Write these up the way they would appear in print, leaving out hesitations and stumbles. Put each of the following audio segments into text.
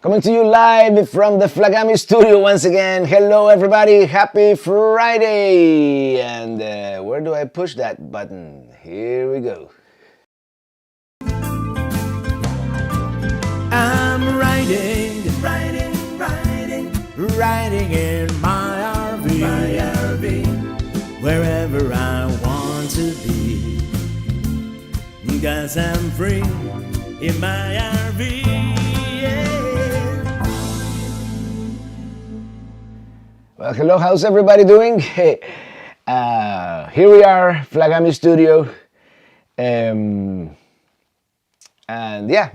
Coming to you live from the Flagami Studio once again. Hello everybody, happy Friday! And where do I push that button? Here we go. I'm riding in my RV, wherever I want to be, 'cause I'm free in my RV. Well, hello, how's everybody doing? Here we are, Flagami Studio. And yeah,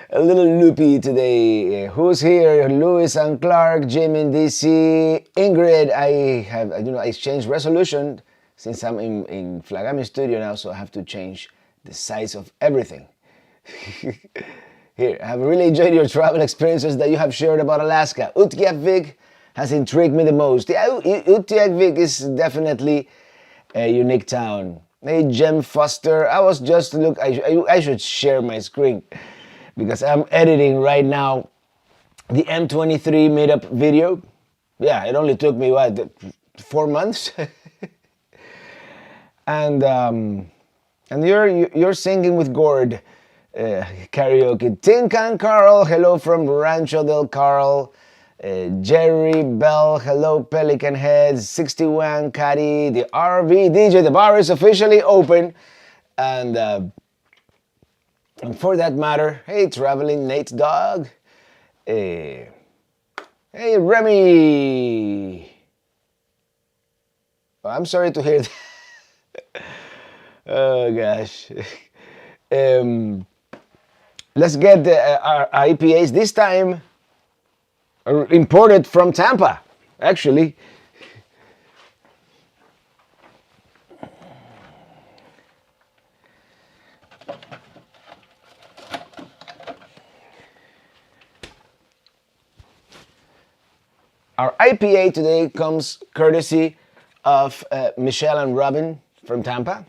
a little loopy today. Who's here? Louis and Clark, Jim in DC, Ingrid. I changed resolution since I'm in Flagami Studio now, so I have to change the size of everything. Here, I have really enjoyed your travel experiences that you have shared about Alaska. Utqiagvik has intrigued me the most. Yeah, Utqiagvik is definitely a unique town. Hey, Jem Foster, I was just I should share my screen because I'm editing right now the M23 meetup video. Yeah, it only took me 4 months, and you're singing with Gord. Karaoke. Tinkan Carl, hello from Rancho del Carl. Jerry Bell, hello Pelican Heads. 61 Caddy, the RV DJ, the bar is officially open. And for that matter, hey, traveling Nate Dog. Hey Remy. Oh, I'm sorry to hear that. Oh gosh. Let's get our IPAs, this time imported from Tampa, actually. Our IPA today comes courtesy of Michelle and Robin from Tampa.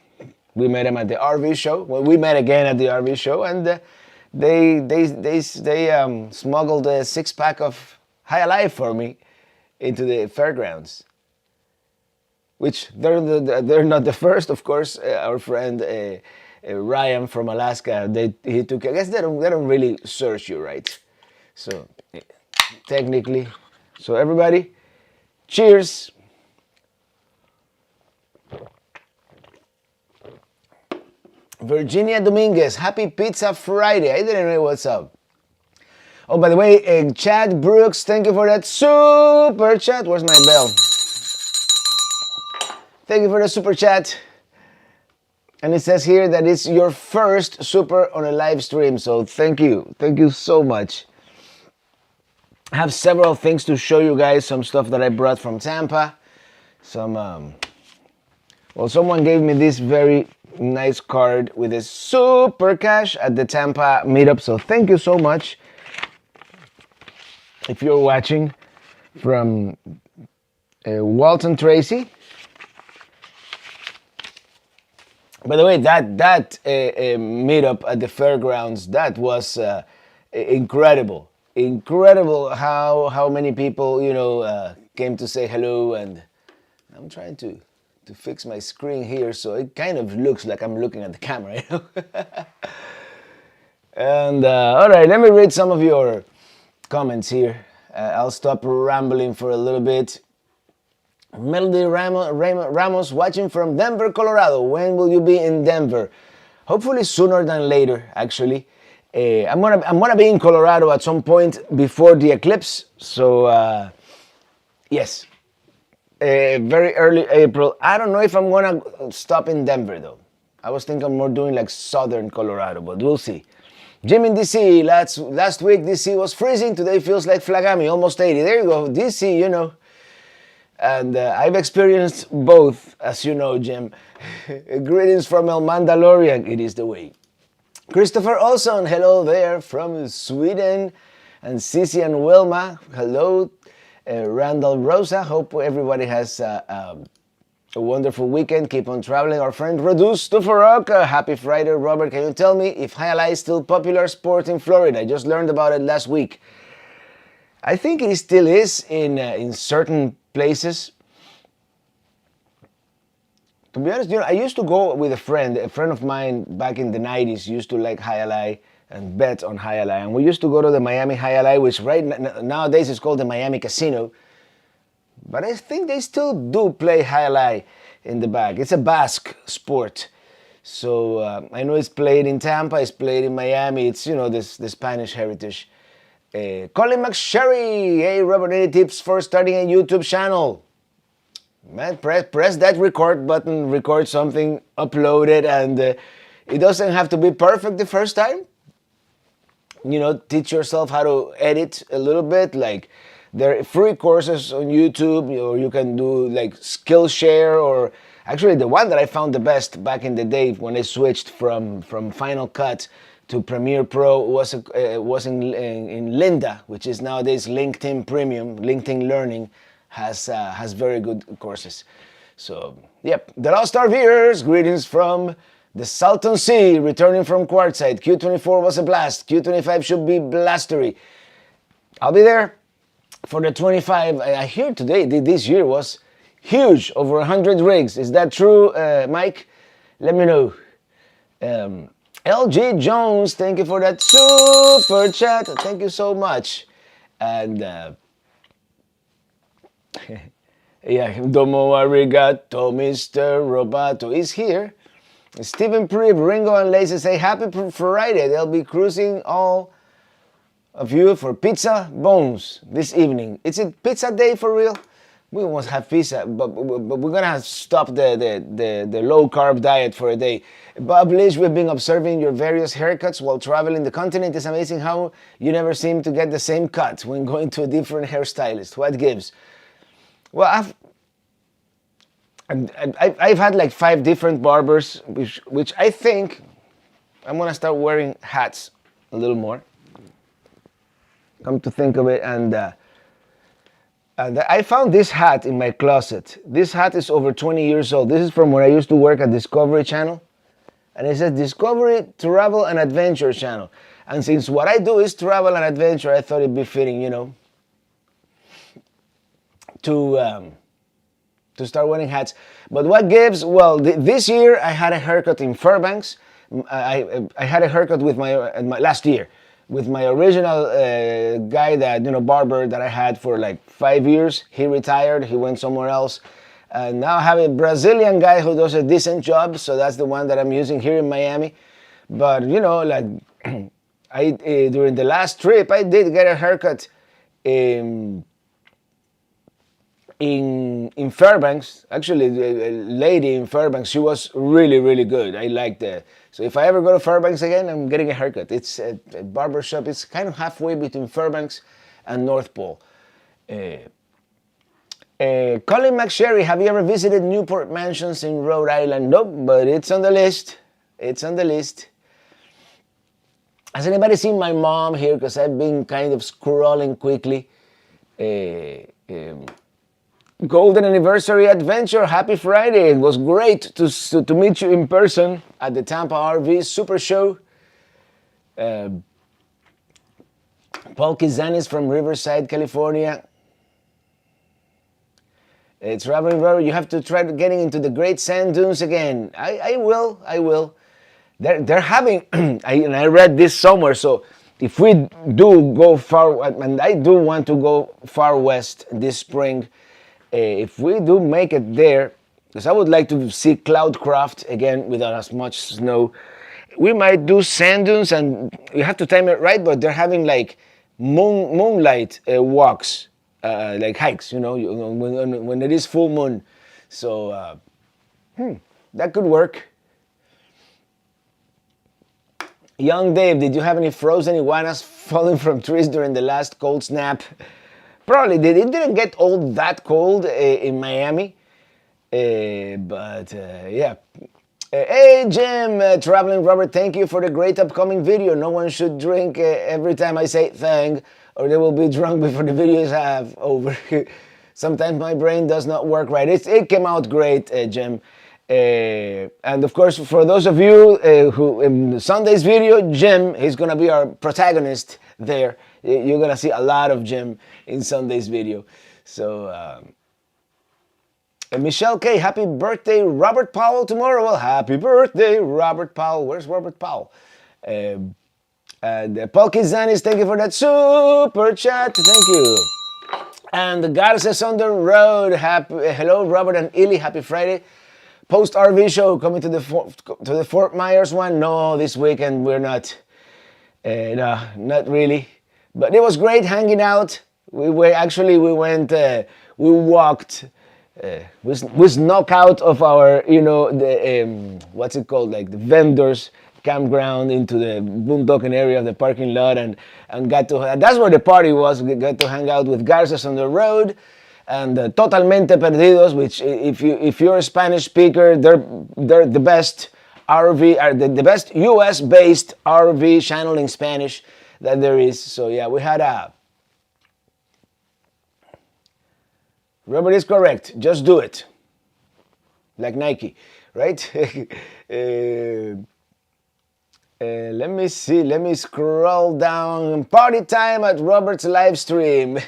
We met them at the RV show. Well, we met again at the RV show, and they smuggled a 6-pack of High Alive for me into the fairgrounds. Which they're not the first, of course. Our friend Ryan from Alaska, he took. I guess they don't really search you, right? So technically, so everybody, cheers. Virginia Dominguez, happy Pizza Friday. I didn't know what's up. Oh, by the way, Chad Brooks, thank you for that super chat. Where's my bell? Thank you for the super chat. And it says here that it's your first super on a live stream. So thank you. Thank you so much. I have several things to show you guys. Some stuff that I brought from Tampa. Well, someone gave me this very nice card with a super cash at the Tampa meetup, so thank you so much. If you're watching from Walton Tracy. By the way, that meetup at the fairgrounds, that was incredible. Incredible how many people came to say hello, and I'm trying to fix my screen here so it kind of looks like I'm looking at the camera, And all right, let me read some of your comments here. I'll stop rambling for a little bit. Melody Ramos watching from Denver, Colorado. When will you be in Denver? Hopefully sooner than later, actually. I'm gonna be in Colorado at some point before the Eclipse. So yes. Very early April. I don't know if I'm gonna stop in Denver though. I was thinking more doing like southern Colorado, but we'll see. Jim in DC, last week DC was freezing. Today feels like Flagami, almost 80. There you go, DC, And I've experienced both, as you know, Jim. Greetings from El Mandalorian, it is the way. Christopher Olson, hello there from Sweden. And Cici and Wilma, hello. Randall Rosa, hope everybody has a wonderful weekend. Keep on traveling. Our friend Reduce Tufarok, happy Friday. Robert, can you tell me if Hialeah is still popular sport in Florida? I just learned about it last week. I think it still is in certain places. To be honest, I used to go with a friend of mine back in the 90s used to like Hialeah and bet on Hialeah. And we used to go to the Miami Hialeah, which nowadays is called the Miami Casino. But I think they still do play Hialeah in the back. It's a Basque sport. So I know it's played in Tampa, it's played in Miami. It's, the Spanish heritage. Colin McSherry, hey Robert, any tips for starting a YouTube channel? Man, press that record button, record something, upload it, and it doesn't have to be perfect the first time. Teach yourself how to edit a little bit. Like, there are free courses on YouTube, or you can do like Skillshare, or actually the one that I found the best back in the day when I switched from Final Cut to Premiere Pro was in Lynda, which is nowadays LinkedIn Premium. LinkedIn Learning has very good courses. So, yep, the Lost RVers, greetings from the Salton Sea, returning from Quartzsite. Q24 was a blast. Q25 should be blastery. I'll be there for the 25. I hear today, this year was huge, over 100 rigs. Is that true, Mike? Let me know. LG Jones, thank you for that super chat. Thank you so much. And yeah, domo arigato, Mr. Roboto is here. Stephen Prieb, Ringo and Lacey say happy Friday. They'll be cruising all of you for pizza bones this evening. Is it pizza day for real? We almost have pizza, but we're gonna have to stop the low carb diet for a day. Bob Lish, we've been observing your various haircuts while traveling the continent. It's amazing how you never seem to get the same cut when going to a different hairstylist. What gives? Well, I've had like 5 different barbers, which I think I'm gonna start wearing hats a little more. Come to think of it, and I found this hat in my closet. This hat is over 20 years old. This is from when I used to work at Discovery Channel, and it says Discovery Travel and Adventure Channel. And since what I do is travel and adventure, I thought it'd be fitting, to start wearing hats. But what gives? Well, this year I had a haircut in Fairbanks. I had a haircut with my last year with my original guy barber that I had for like 5 years. He retired. He went somewhere else. And now I have a Brazilian guy who does a decent job. So that's the one that I'm using here in Miami. But like during the last trip, I did get a haircut in Fairbanks. Actually, a lady in Fairbanks, she was really, really good. I liked that. So if I ever go to Fairbanks again, I'm getting a haircut. It's a barber shop. It's kind of halfway between Fairbanks and North Pole. Colin McSherry, have you ever visited Newport Mansions in Rhode Island? Nope, but it's on the list. It's on the list. Has anybody seen my mom here? Because I've been kind of scrolling quickly. Golden Anniversary Adventure, happy Friday. It was great to meet you in person at the Tampa RV Super Show. Paul Kizanis from Riverside, California. It's Robert Robert, you have to try getting into the Great Sand Dunes again. I will. They're having, and I read this somewhere, so if we do go far, and I do want to go far west this spring, if we do make it there, because I would like to see Cloudcraft again without as much snow, we might do sand dunes, and you have to time it right, but they're having like moonlight walks, like hikes, when it is full moon. So that could work. Young Dave, did you have any frozen iguanas falling from trees during the last cold snap? Probably did. It didn't get all that cold in Miami, but yeah. Hey Jim, Traveling Robert, thank you for the great upcoming video. No one should drink every time I say thank, or they will be drunk before the video is over. Sometimes my brain does not work right. It came out great, Jim. And of course, for those of you who in Sunday's video, Jim, he's gonna be our protagonist there. You're gonna see a lot of Jim in Sunday's video. So, Michelle K, happy birthday, Robert Powell tomorrow. Well, happy birthday, Robert Powell. Where's Robert Powell? And Paul Kizanis, thank you for that super chat. Thank you. And the Garces on the road. Hello, Robert and Illy. Happy Friday. Post RV show coming to the Fort Myers one. No, this weekend we're not. No, not really. But it was great hanging out. We went. We walked. We snuck out of our, the what's it called, like the vendors campground into the boondocking area of the parking lot and got to, that's where the party was. We got to hang out with Garces on the road and Totalmente Perdidos, which if you're a Spanish speaker, they're the best RV, the best US based RV channeling Spanish that there is. So yeah, we had Robert is correct. Just do it. Like Nike, right? Let me see. Let me scroll down. Party time at Robert's live stream.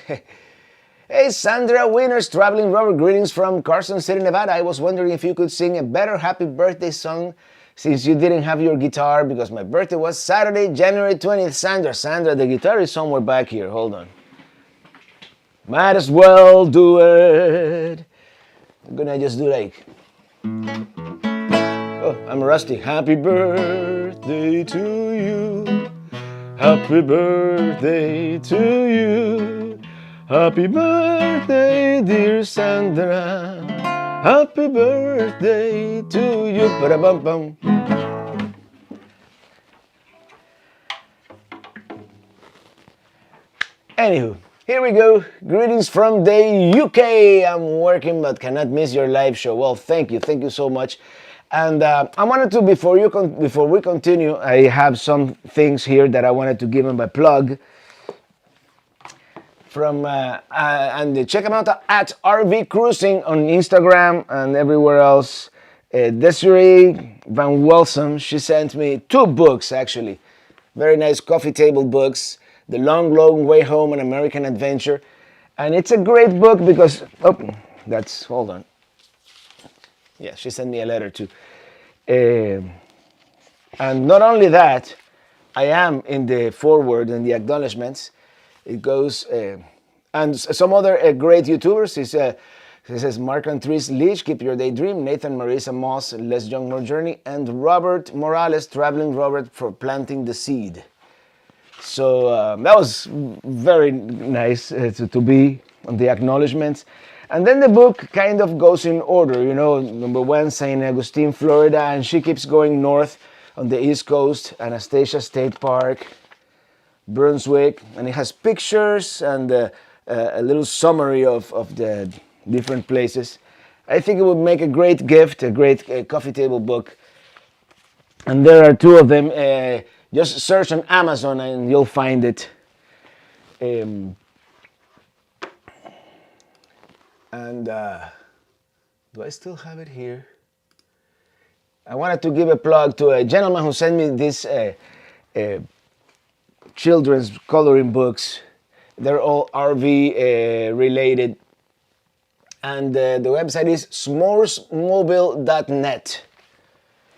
Hey, Sandra Winners, Traveling Robert, greetings from Carson City, Nevada. I was wondering if you could sing a better happy birthday song since you didn't have your guitar because my birthday was Saturday, January 20th. Sandra, the guitar is somewhere back here. Hold on. Might as well do it. I'm gonna just do like... Oh, I'm rusty. Happy birthday to you. Happy birthday to you. Happy birthday, dear Sandra. Happy birthday to you. Ba-da-bum-bum. Anywho, here we go. Greetings from the UK. I'm working but cannot miss your live show. Well, thank you so much. And I wanted to, before we continue, I have some things here that I wanted to give them a plug. From and check them out at RV Cruising on Instagram and everywhere else. Desiree Van Welsum, she sent me 2 books actually, very nice coffee table books. The Long Way Home, an American Adventure, and it's a great book because hold on. Yeah, she sent me a letter too. And not only that, I am in the foreword and the acknowledgements. It goes, and some other great YouTubers. It says Mark Andres Leach, Keep Your Daydream, Nathan Marisa Moss, Less Young More Journey, and Robert Morales, Traveling Robert, for Planting the Seed. So that was very nice to be on the acknowledgements. And then the book kind of goes in order, number 1, St. Augustine, Florida, and she keeps going north on the East Coast, Anastasia State Park, Brunswick, and it has pictures and a little summary of the different places. I think it would make a great gift, a great coffee table book. And there are 2 of them. Just search on Amazon and you'll find it. And do I still have it here? I wanted to give a plug to a gentleman who sent me this children's coloring books. They're all RV related. And the website is s'moresmobile.net.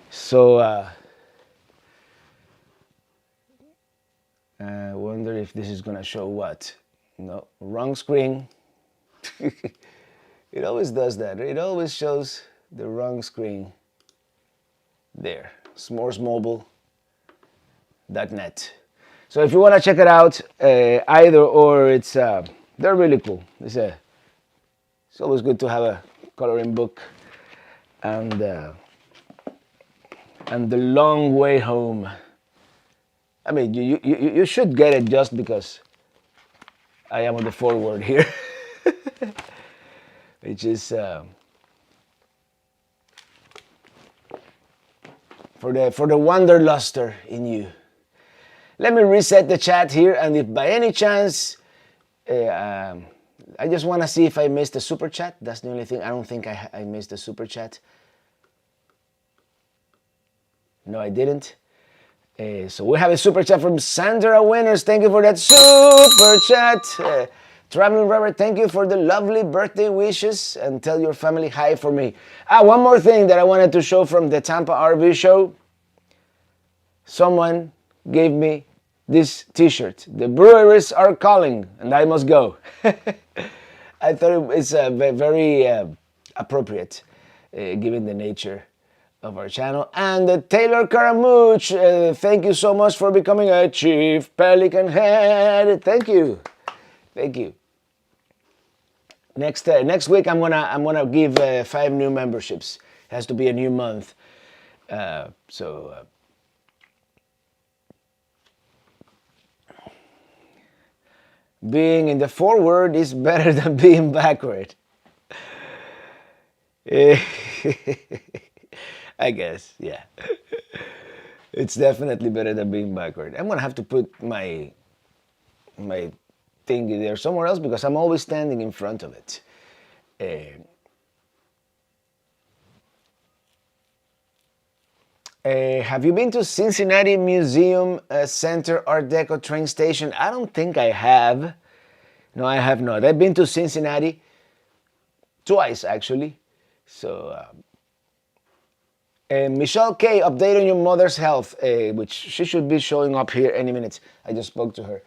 So I wonder if this is gonna show what? No, wrong screen. It always does that. It always shows the wrong screen. There, s'moresmobile.net. So if you want to check it out, either or, it's they're really cool. It's always good to have a coloring book, and The Long Way Home. I mean, you should get it just because I am on the forward here, which is for the wanderluster in you. Let me reset the chat here, and if by any chance I just want to see if I missed the super chat. That's the only thing. I don't think I missed the super chat. No, I didn't. So we have a super chat from Sandra Winners. Thank you for that super chat. Traveling Robert, thank you for the lovely birthday wishes, and tell your family hi for me. One more thing that I wanted to show from the Tampa RV show. Someone gave me this t-shirt. The breweries are calling and I must go. I thought it's very appropriate given the nature of our channel. And Taylor Caramuch, thank you so much for becoming a Chief Pelican Head. Thank you. Thank you. Next week I'm gonna give 5 new memberships. It has to be a new month. Being in the forward is better than being backward. I guess, yeah. It's definitely better than being backward. I'm gonna have to put my thing there somewhere else because I'm always standing in front of it. Have you been to Cincinnati Museum Center Art Deco train station? I don't think I have. No, I have not. I've been to Cincinnati twice, actually. So, Michelle K, update on your mother's health, which she should be showing up here any minute. I just spoke to her.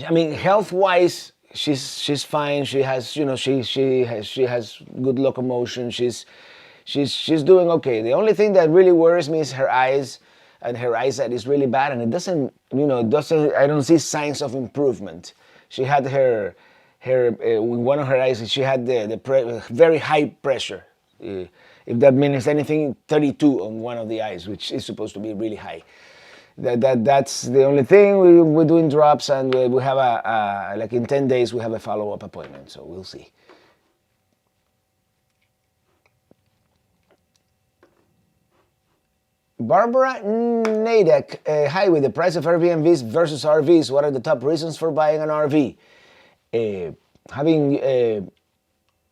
I mean, health-wise, she's fine. She has, you know, she has good locomotion. She's doing okay. The only thing that really worries me is her eyes, and her eyesight is really bad, and it doesn't, you know, I don't see signs of improvement. She had her one of her eyes, she had the very high pressure. If that means anything, 32 on one of the eyes, which is supposed to be really high. That's the only thing. We're doing drops, and we have like in 10 days we have a follow-up appointment, so we'll see. Barbara Nadek, hi, with the price of Airbnbs versus RVs, what are the top reasons for buying an RV?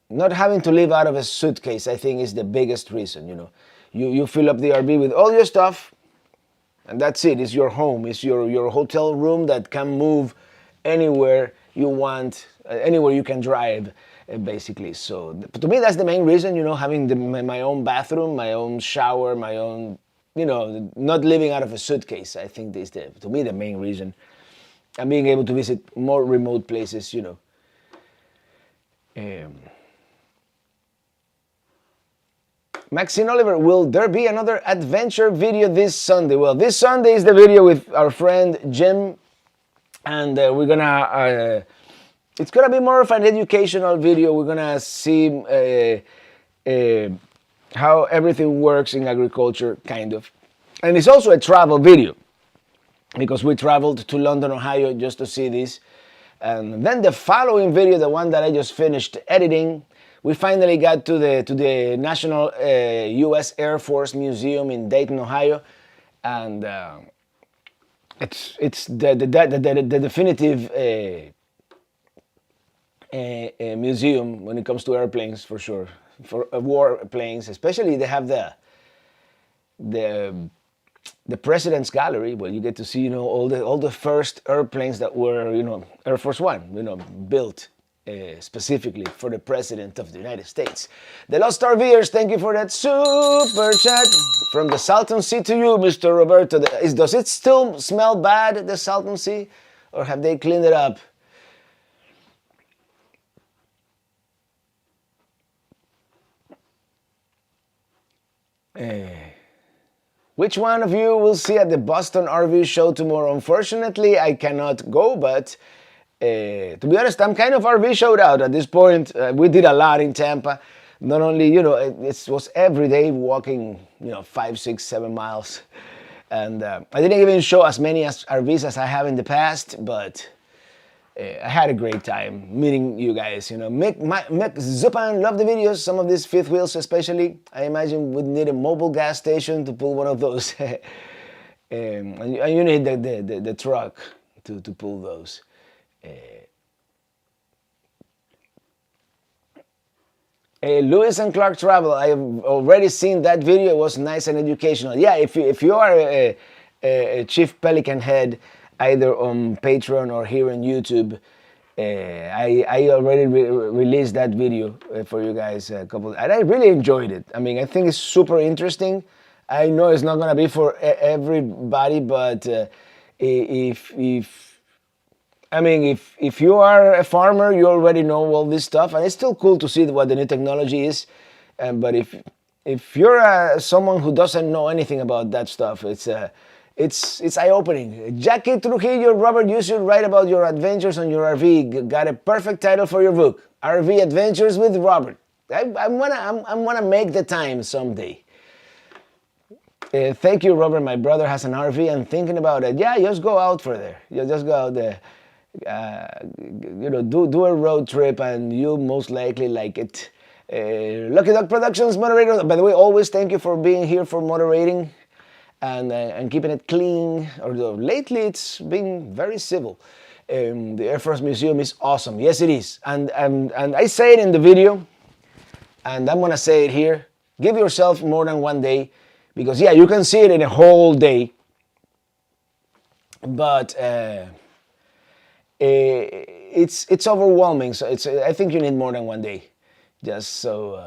Not having to live out of a suitcase, I think, is the biggest reason. You know, you fill up the RV with all your stuff, and that's it. It's your home. It's your hotel room that can move anywhere you want, anywhere you can drive, basically. So to me, that's the main reason. You know, having my own bathroom, my own shower, my own, you know, not living out of a suitcase. I think is to me the main reason. And being able to visit more remote places, you know. Maxine Oliver, will there be another adventure video this Sunday? Well, this Sunday is the video with our friend Jim, and we're gonna, it's gonna be more of an educational video. We're gonna see how everything works in agriculture, kind of. And it's also a travel video, because we traveled to London, Ohio, just to see this. And then the following video, the one that I just finished editing, we finally got to the National U.S. Air Force Museum in Dayton, Ohio, and it's the definitive museum when it comes to airplanes, for sure, for warplanes. Especially they have the President's Gallery, where you get to see, you know, all the first airplanes that were, you know, Air Force One, you know, built specifically for the President of the United States. The Lost RVers, thank you for that super chat. From the Salton Sea to you, Mr. Roberto. Does it still smell bad, the Salton Sea, or have they cleaned it up? Which one of you will see at the Boston RV show tomorrow? Unfortunately, I cannot go, but to be honest, I'm kind of RV showed out at this point. We did a lot in Tampa. Not only, you know, it was every day walking, you know, 5, 6, 7 miles. And I didn't even show as many RVs as I have in the past, but I had a great time meeting you guys. You know, Mick Zupan, love the videos. Some of these fifth wheels especially, I imagine would need a mobile gas station to pull one of those. And you need the truck to pull those. Lewis and Clark Travel. I have already seen that video. It was nice and educational. Yeah, if you are a Chief Pelican head, either on Patreon or here on YouTube, I already released that video for you guys a couple, and I really enjoyed it. I mean, I think it's super interesting. I know it's not gonna be for everybody, but if you are a farmer, you already know all this stuff, and it's still cool to see what the new technology is. But if you're someone who doesn't know anything about that stuff, it's eye-opening. Jackie Trujillo, Robert, you should write about your adventures on your RV. Got a perfect title for your book, RV Adventures with Robert. I'm gonna make the time someday. Thank you, Robert. My brother has an RV and thinking about it. Yeah, just go out for there. You just go out there. Do a road trip and you'll most likely like it. Lucky Dog Productions moderator. By the way, always thank you for being here for moderating and keeping it clean. Although lately it's been very civil. The Air Force Museum is awesome. Yes, it is. And I say it in the video, and I'm gonna say it here. Give yourself more than one day, because yeah, you can see it in a whole day, but it's overwhelming. So I think you need more than one day, just so.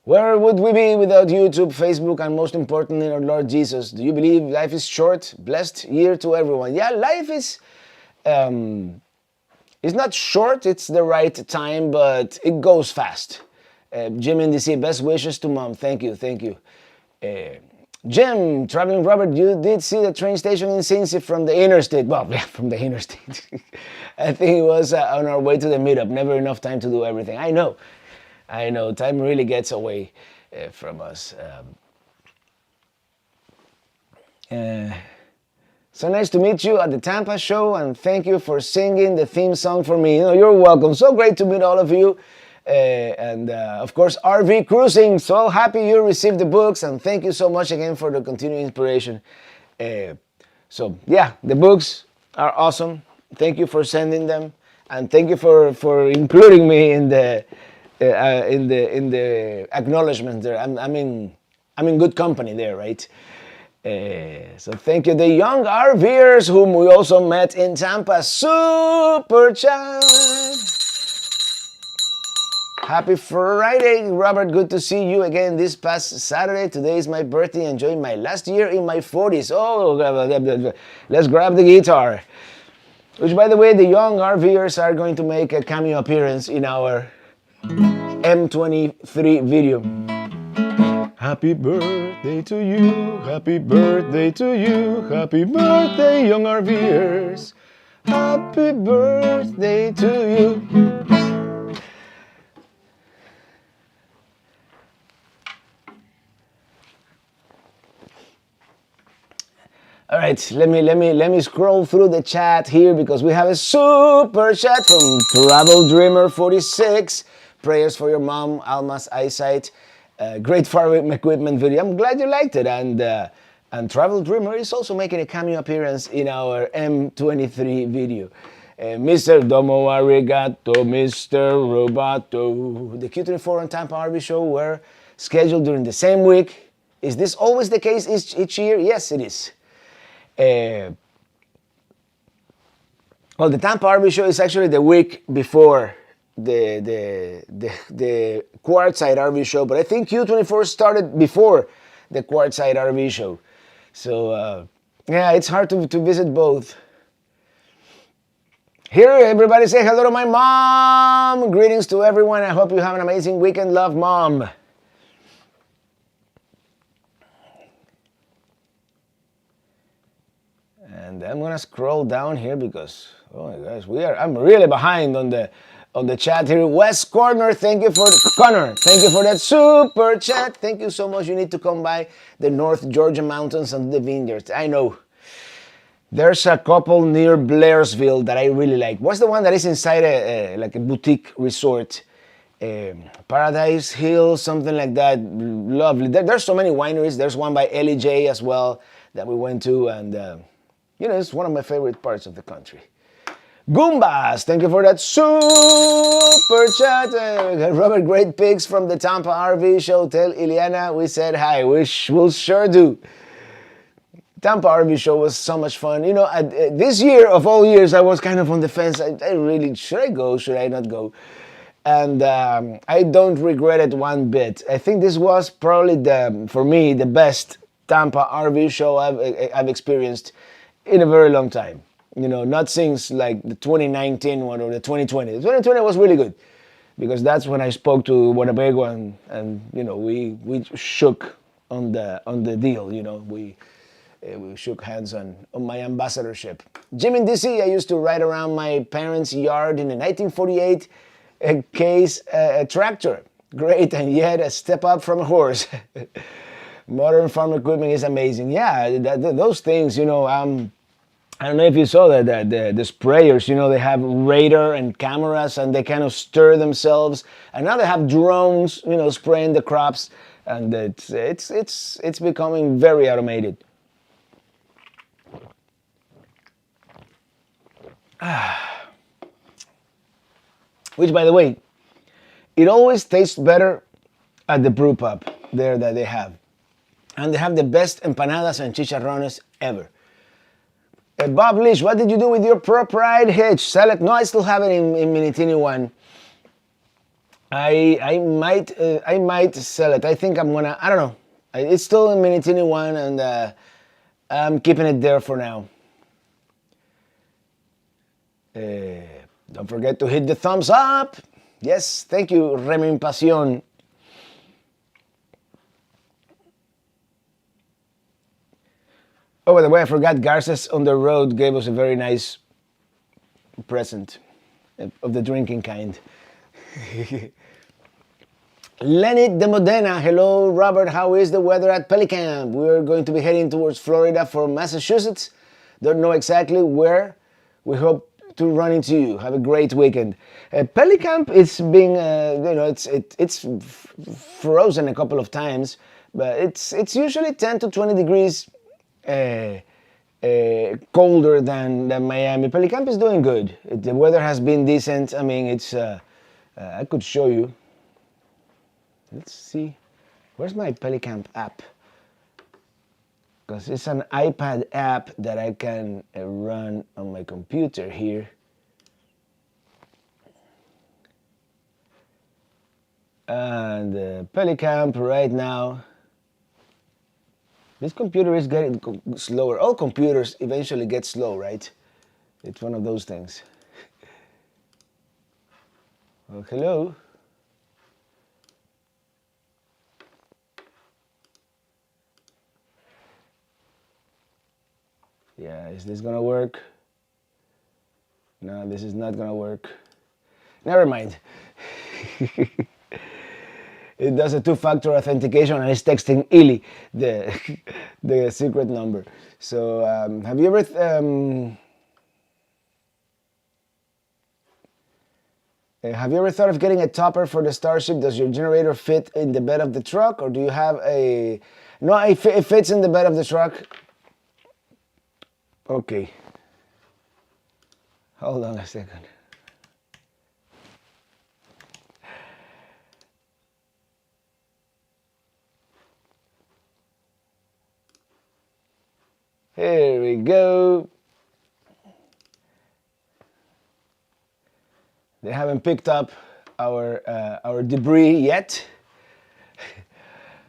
Where would we be without YouTube, Facebook, and most importantly, our Lord Jesus? Do you believe life is short? Blessed year to everyone. Yeah, life is. It's not short, it's the right time, but it goes fast. Jim in DC, best wishes to Mom. Thank you. Jim, Traveling Robert, you did see the train station in Cincy from the interstate. Well, yeah, from the interstate. I think it was on our way to the meetup. Never enough time to do everything. I know. Time really gets away from us. So nice to meet you at the Tampa show, and thank you for singing the theme song for me. You're welcome. So great to meet all of you. Of course, RV Cruising. So happy you received the books, and thank you so much again for the continued inspiration. So yeah, the books are awesome. Thank you for sending them, and thank you for including me in the acknowledgement there. I'm in good company there, right? So thank you, the young RVers whom we also met in Tampa. Super chat. Happy Friday, Robert. Good to see you again this past Saturday. Today is my birthday. Enjoying my last year in my 40s. Oh, let's grab the guitar. Which, by the way, the young RVers are going to make a cameo appearance in our M23 video. Happy birthday to you, happy birthday to you, happy birthday, young RVers. Happy birthday to you. All right, let me scroll through the chat here, because we have a super chat from Travel Dreamer 46. Prayers for your mom, Alma's eyesight. Great farm equipment video. I'm glad you liked it. And Travel Dreamer is also making a cameo appearance in our M23 video. Mr. Domo Arigato, Mr. Roboto. The Q24 and Tampa RV show were scheduled during the same week. Is this always the case each year? Yes, it is. Well, the Tampa RV show is actually the week before the Quartzsite RV show, but I think Q24 started before the Quartzsite RV show. So yeah, it's hard to visit both. Here, everybody say hello to my mom. Greetings to everyone. I hope you have an amazing weekend. Love, Mom. And I'm gonna scroll down here because, oh my gosh, I'm really behind on the chat here. West Corner, thank you for that super chat. Thank you so much. You need to come by the North Georgia mountains and the vineyards. I know. There's a couple near Blairsville that I really like. What's the one that is inside like a boutique resort? Paradise Hill, something like that. Lovely. There's so many wineries. There's one by Ellie J as well that we went to, and it's one of my favorite parts of the country. Goombas, thank you for that super chat. Robert, great pics from the Tampa RV show. Tell Ileana we said hi. We'll sure do. Tampa RV show was so much fun. You know, this year of all years, I was kind of on the fence. I really, should I go? Should I not go? And I don't regret it one bit. I think this was probably for me, the best Tampa RV show I've experienced in a very long time. You know, not since like the 2019 one or the 2020. The 2020 was really good because that's when I spoke to Winnebago and you know we shook on the deal. You know, we shook hands on my ambassadorship. Jim in DC, I used to ride around my parents' yard in a 1948 case tractor. Great, and yet a step up from a horse. Modern farm equipment is amazing. Yeah, those things, you know. I don't know if you saw that the sprayers, you know, they have radar and cameras and they kind of stir themselves. And now they have drones, you know, spraying the crops, and it's becoming very automated. Which, by the way, it always tastes better at the brew pub there that they have. And they have the best empanadas and chicharrones ever. Bob Leach, what did you do with your Prop Ride hitch? Sell it? No, I still have it in Minitini 1. I might sell it. I think I'm gonna, I don't know. It's still in Minitini 1 and I'm keeping it there for now. Don't forget to hit the thumbs up. Yes, thank you, Remin Pasión. Oh, by the way, I forgot Garces on the Road gave us a very nice present of the drinking kind. Lenny de Modena, hello Robert, how is the weather at Pelicamp? We're going to be heading towards Florida from Massachusetts. Don't know exactly where. We hope to run into you. Have a great weekend. Pelicamp, it's been, you know, it's frozen a couple of times, but it's usually 10 to 20 degrees colder than Miami. Pelicamp is doing good. The weather has been decent. I mean, it's I could show you. Let's see. Where's my Pelicamp app? Because it's an iPad app that I can run on my computer here. And Pelicamp right now. This computer is getting slower. All computers eventually get slow, right? It's one of those things. Well, hello. Yeah, is this gonna work? No, this is not gonna work. Never mind. It does a two-factor authentication and it's texting Ili, the secret number. So have you ever thought of getting a topper for the Starship? Does your generator fit in the bed of the truck, or do you have a? No, it fits in the bed of the truck. Okay. Hold on a second. Here we go. They haven't picked up our debris yet,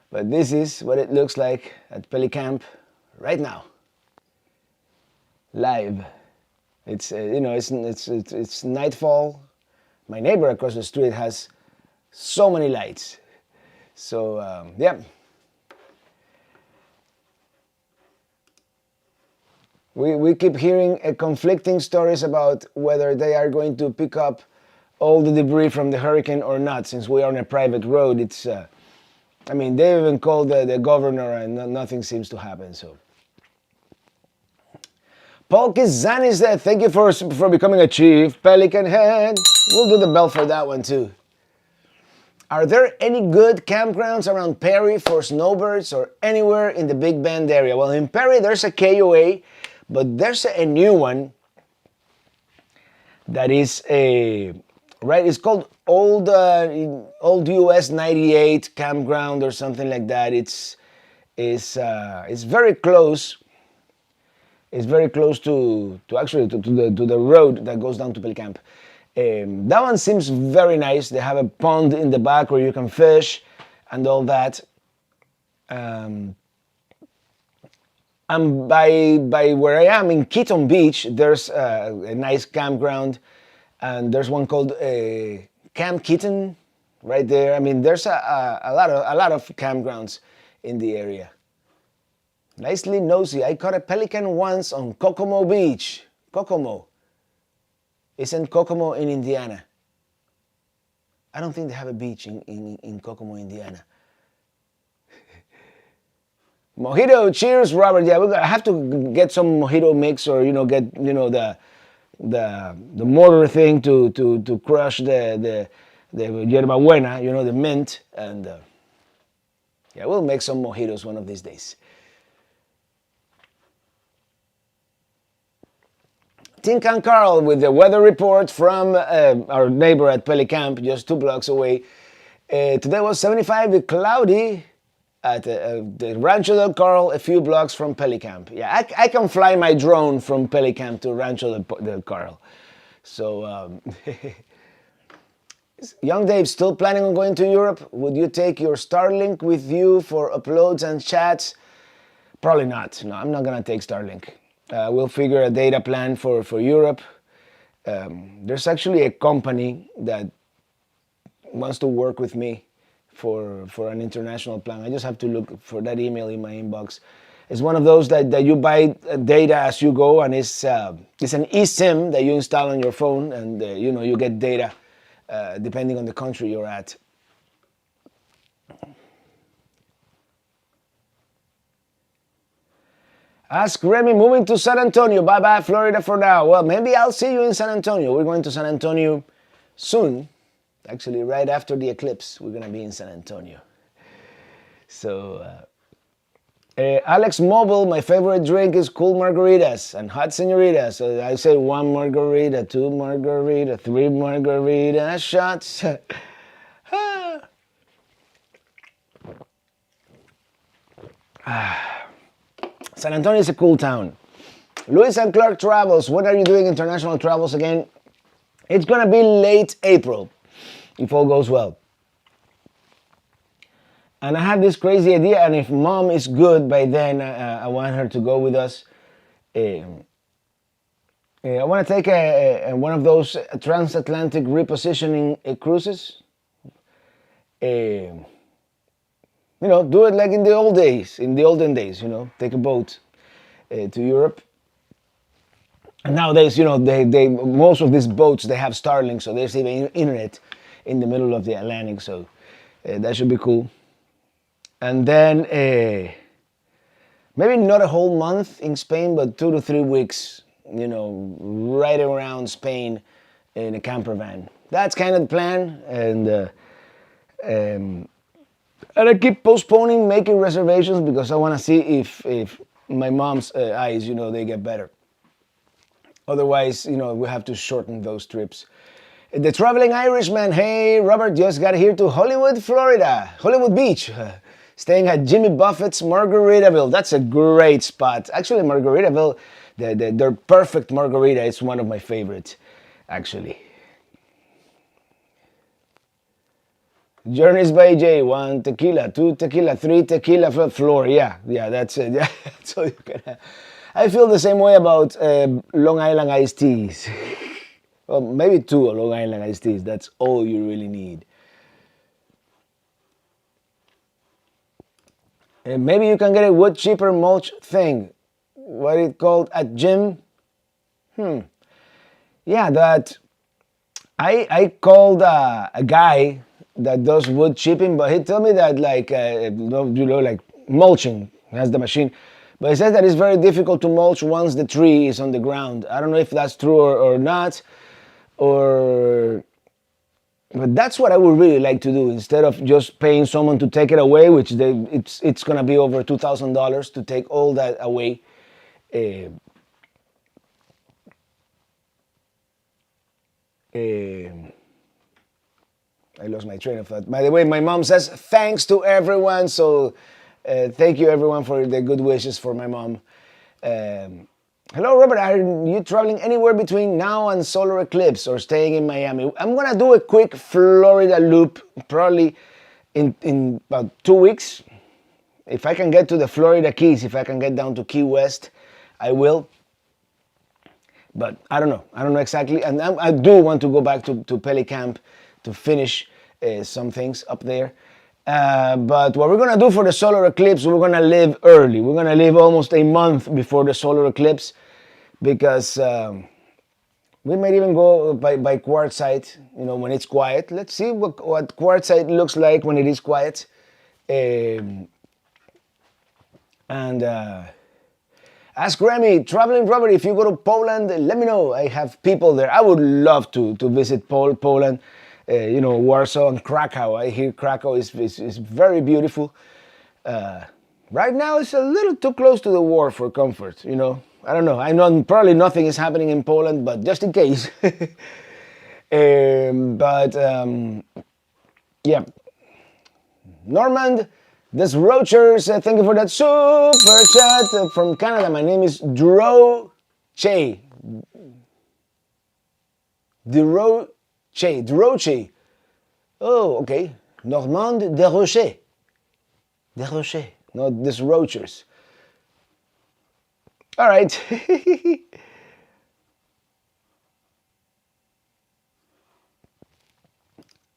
but this is what it looks like at Pelicamp right now. Live. It's you know, it's nightfall. My neighbor across the street has so many lights. So yeah. We keep hearing conflicting stories about whether they are going to pick up all the debris from the hurricane or not. Since we are on a private road, it's, I mean, they even called the governor and nothing seems to happen, so. Paul Kizan said, thank you for becoming a chief. Pelican Head. We'll do the bell for that one too. Are there any good campgrounds around Perry for snowbirds or anywhere in the Big Bend area? Well, in Perry, there's a KOA, but there's a new one. that is a right. It's called Old US 98 Campground or something like that. It's very close. It's very close to actually to the road that goes down to Pelicamp. That one seems very nice. They have a pond in the back where you can fish and all that. And by where I am in Keaton Beach, there's a nice campground, and there's one called Camp Keaton right there. I mean, there's a lot of campgrounds in the area. Nicely nosy. I caught a pelican once on Kokomo Beach. Kokomo. Isn't Kokomo in Indiana? I don't think they have a beach in Kokomo, Indiana. Mojito, cheers, Robert. Yeah, I have to get some mojito mix, or get the mortar thing to crush the yerba buena, the mint, and yeah, we'll make some mojitos one of these days. Tink and Carl with the weather report from our neighbor at Pelicamp, just 2 blocks away. Today was 75, cloudy at the Rancho del Carl, a few blocks from Pelicamp. Yeah, I can fly my drone from Pelicamp to Rancho del Carl. So, Young Dave, still planning on going to Europe? Would you take your Starlink with you for uploads and chats? Probably not. No, I'm not going to take Starlink. We'll figure a data plan for Europe. There's actually a company that wants to work with me for an international plan. I just have to look for that email in my inbox. It's one of those that you buy data as you go, and it's an eSIM that you install on your phone, and you get data depending on the country you're at. Ask Remy, moving to San Antonio. Bye-bye, Florida for now. Well, maybe I'll see you in San Antonio. We're going to San Antonio soon. Actually, right after the eclipse, we're going to be in San Antonio. So, Alex Mobile, my favorite drink is cool margaritas and hot senoritas. So I say 1 margarita, 2 margarita, 3 margarita shots. San Antonio is a cool town. Lewis and Clark Travels, when are you doing international travels again? It's going to be late April, if all goes well. And I have this crazy idea, and if Mom is good by then, I want her to go with us. I want to take one of those transatlantic repositioning cruises. Do it like in the old days, olden days, take a boat to Europe. And nowadays, they most of these boats, they have Starlink, so there's even internet in the middle of the Atlantic, so that should be cool. And then maybe not a whole month in Spain, but 2 to 3 weeks, right around Spain in a camper van. That's kind of the plan, and I keep postponing making reservations because I want to see if my mom's eyes, they get better. Otherwise, we have to shorten those trips. The Traveling Irishman, hey, Robert, just got here to Hollywood, Florida, Hollywood Beach, staying at Jimmy Buffett's Margaritaville. That's a great spot. Actually, Margaritaville, their perfect margarita is one of my favorites, actually. Journeys by Jay, 1 tequila, 2 tequila, 3 tequila, floor. Yeah, that's it. Yeah, so you can have. I feel the same way about Long Island iced teas. Well, maybe 2 Long Island iced teas. That's all you really need. And maybe you can get a wood chipper mulch thing. What is it called at gym? Yeah, that I called a guy that does wood chipping, but he told me that like mulching, has the machine, but he says that it's very difficult to mulch once the tree is on the ground. I don't know if that's true or not, but that's what I would really like to do instead of just paying someone to take it away, which it's gonna be over $2,000 to take all that away. I lost my train of thought. By the way, my mom says thanks to everyone, so thank you everyone for the good wishes for my mom. Hello, Robert. Are you traveling anywhere between now and solar eclipse or staying in Miami? I'm gonna do a quick Florida loop, probably in about 2 weeks. If I can get to the Florida Keys, if I can get down to Key West, I will. But I don't know. I don't know exactly. And I do want to go back to Pelicamp to finish some things up there. But what we're going to do for the solar eclipse, we're going to leave early. We're going to leave almost a month before the solar eclipse because we might even go by quartzite, when it's quiet. Let's see what quartzite looks like when it is quiet. Ask Remy, traveling Robert, if you go to Poland, let me know. I have people there. I would love to visit Poland, Warsaw and Krakow. I hear Krakow is very beautiful. Right now, it's a little too close to the war for comfort, I don't know. I know probably nothing is happening in Poland, but just in case. Yeah. Normand, this Roachers, thank you for that super chat from Canada. My name is Droche. Droche. Oh, okay. Normand de Rocher. De Rocher. No, this Roachers. All right.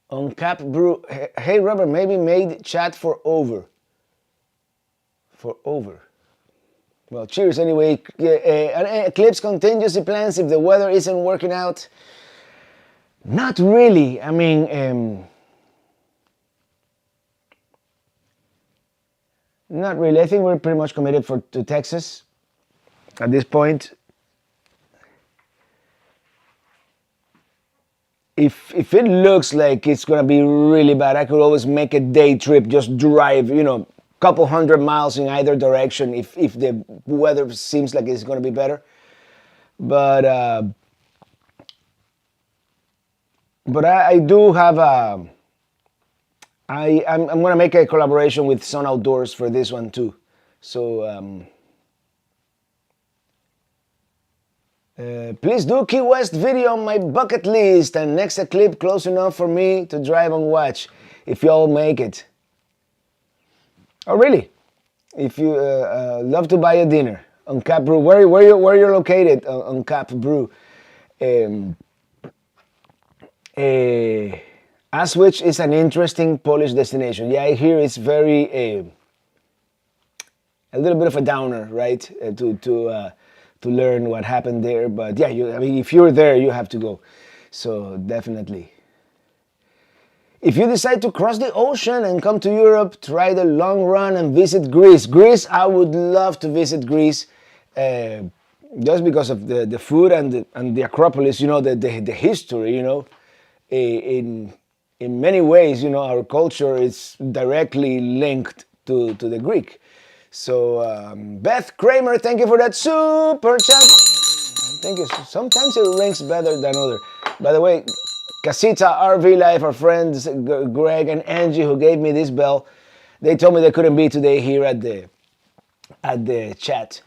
On Cap Brew, hey Robert, maybe made chat for over. For over. Well, cheers anyway. Eclipse contingency plans if the weather isn't working out. Not really. I mean, not really. I think we're pretty much committed to Texas at this point. If it looks like it's gonna be really bad, I could always make a day trip, just drive, couple 100 miles in either direction if the weather seems like it's gonna be better. But I do have I'm gonna make a collaboration with Sun Outdoors for this one too. So please do Key West video on my bucket list and next eclipse close enough for me to drive and watch if y'all make it. Oh really? If you love to buy a dinner on Cap Brew, where you're located on Cap Brew? Aswich is an interesting Polish destination. Yeah, I hear it's very a little bit of a downer, right? To learn what happened there, but yeah, if you're there, you have to go. So definitely. If you decide to cross the ocean and come to Europe, try the long run and visit Greece. Greece, I would love to visit Greece, just because of the food and the Acropolis. The history. In many ways, our culture is directly linked to the Greek. So, Beth Kramer, thank you for that super chat. Thank you. Sometimes it rings better than other. By the way, Casita RV Life, our friends Greg and Angie who gave me this bell, they told me they couldn't be today here at the chat.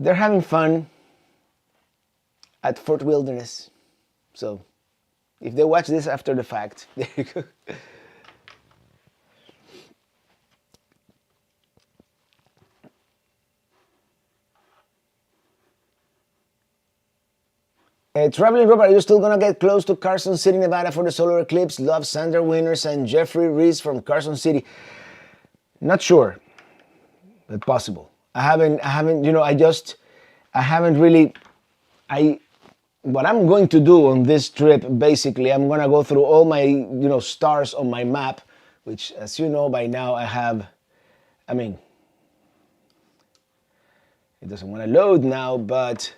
They're having fun at Fort Wilderness. So, if they watch this after the fact, there you go. Traveling Robert, are you still gonna get close to Carson City, Nevada for the solar eclipse? Love Sandra Winners and Jeffrey Reese from Carson City. Not sure, but possible. I haven't, what I'm going to do on this trip, basically, I'm gonna go through all my, stars on my map, which, as you know by now, I have, it doesn't want to load now, but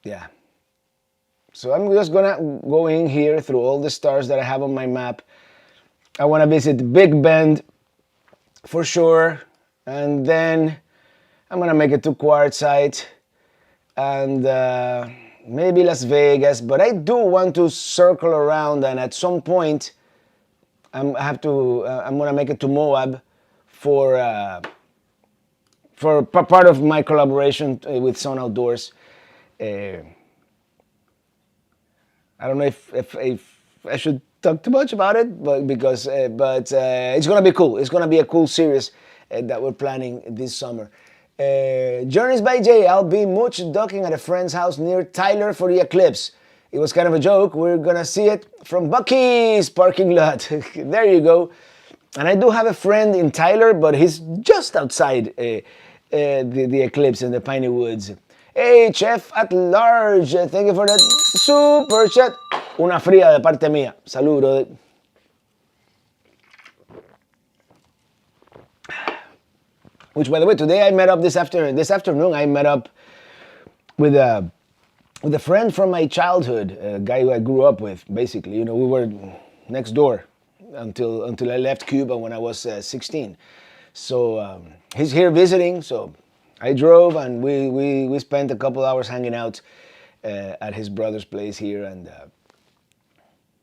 yeah. So I'm just gonna go in here through all the stars that I have on my map. I want to visit Big Bend for sure, and then I'm gonna make it to Quartzsite and maybe Las Vegas, but I do want to circle around, and at some point I'm gonna make it to Moab for part of my collaboration with Sun Outdoors. I don't know if I should talk too much about it, but because it's gonna be cool. It's gonna be a cool series that we're planning this summer. Journeys by Jay. I'll be much ducking at a friend's house near Tyler for the Eclipse. It was kind of a joke. We're gonna see it from Bucky's parking lot. There you go. And I do have a friend in Tyler, but he's just outside the Eclipse in the Piney Woods. Hey, Chef at Large, thank you for that super chat. Una fría de parte mía. Salud, brother. Which, by the way, today I met up this afternoon I met up with a friend from my childhood, a guy who I grew up with, basically. You know, we were next door until I left Cuba when I was 16. So he's here visiting, so I drove and we spent a couple hours hanging out at his brother's place here, and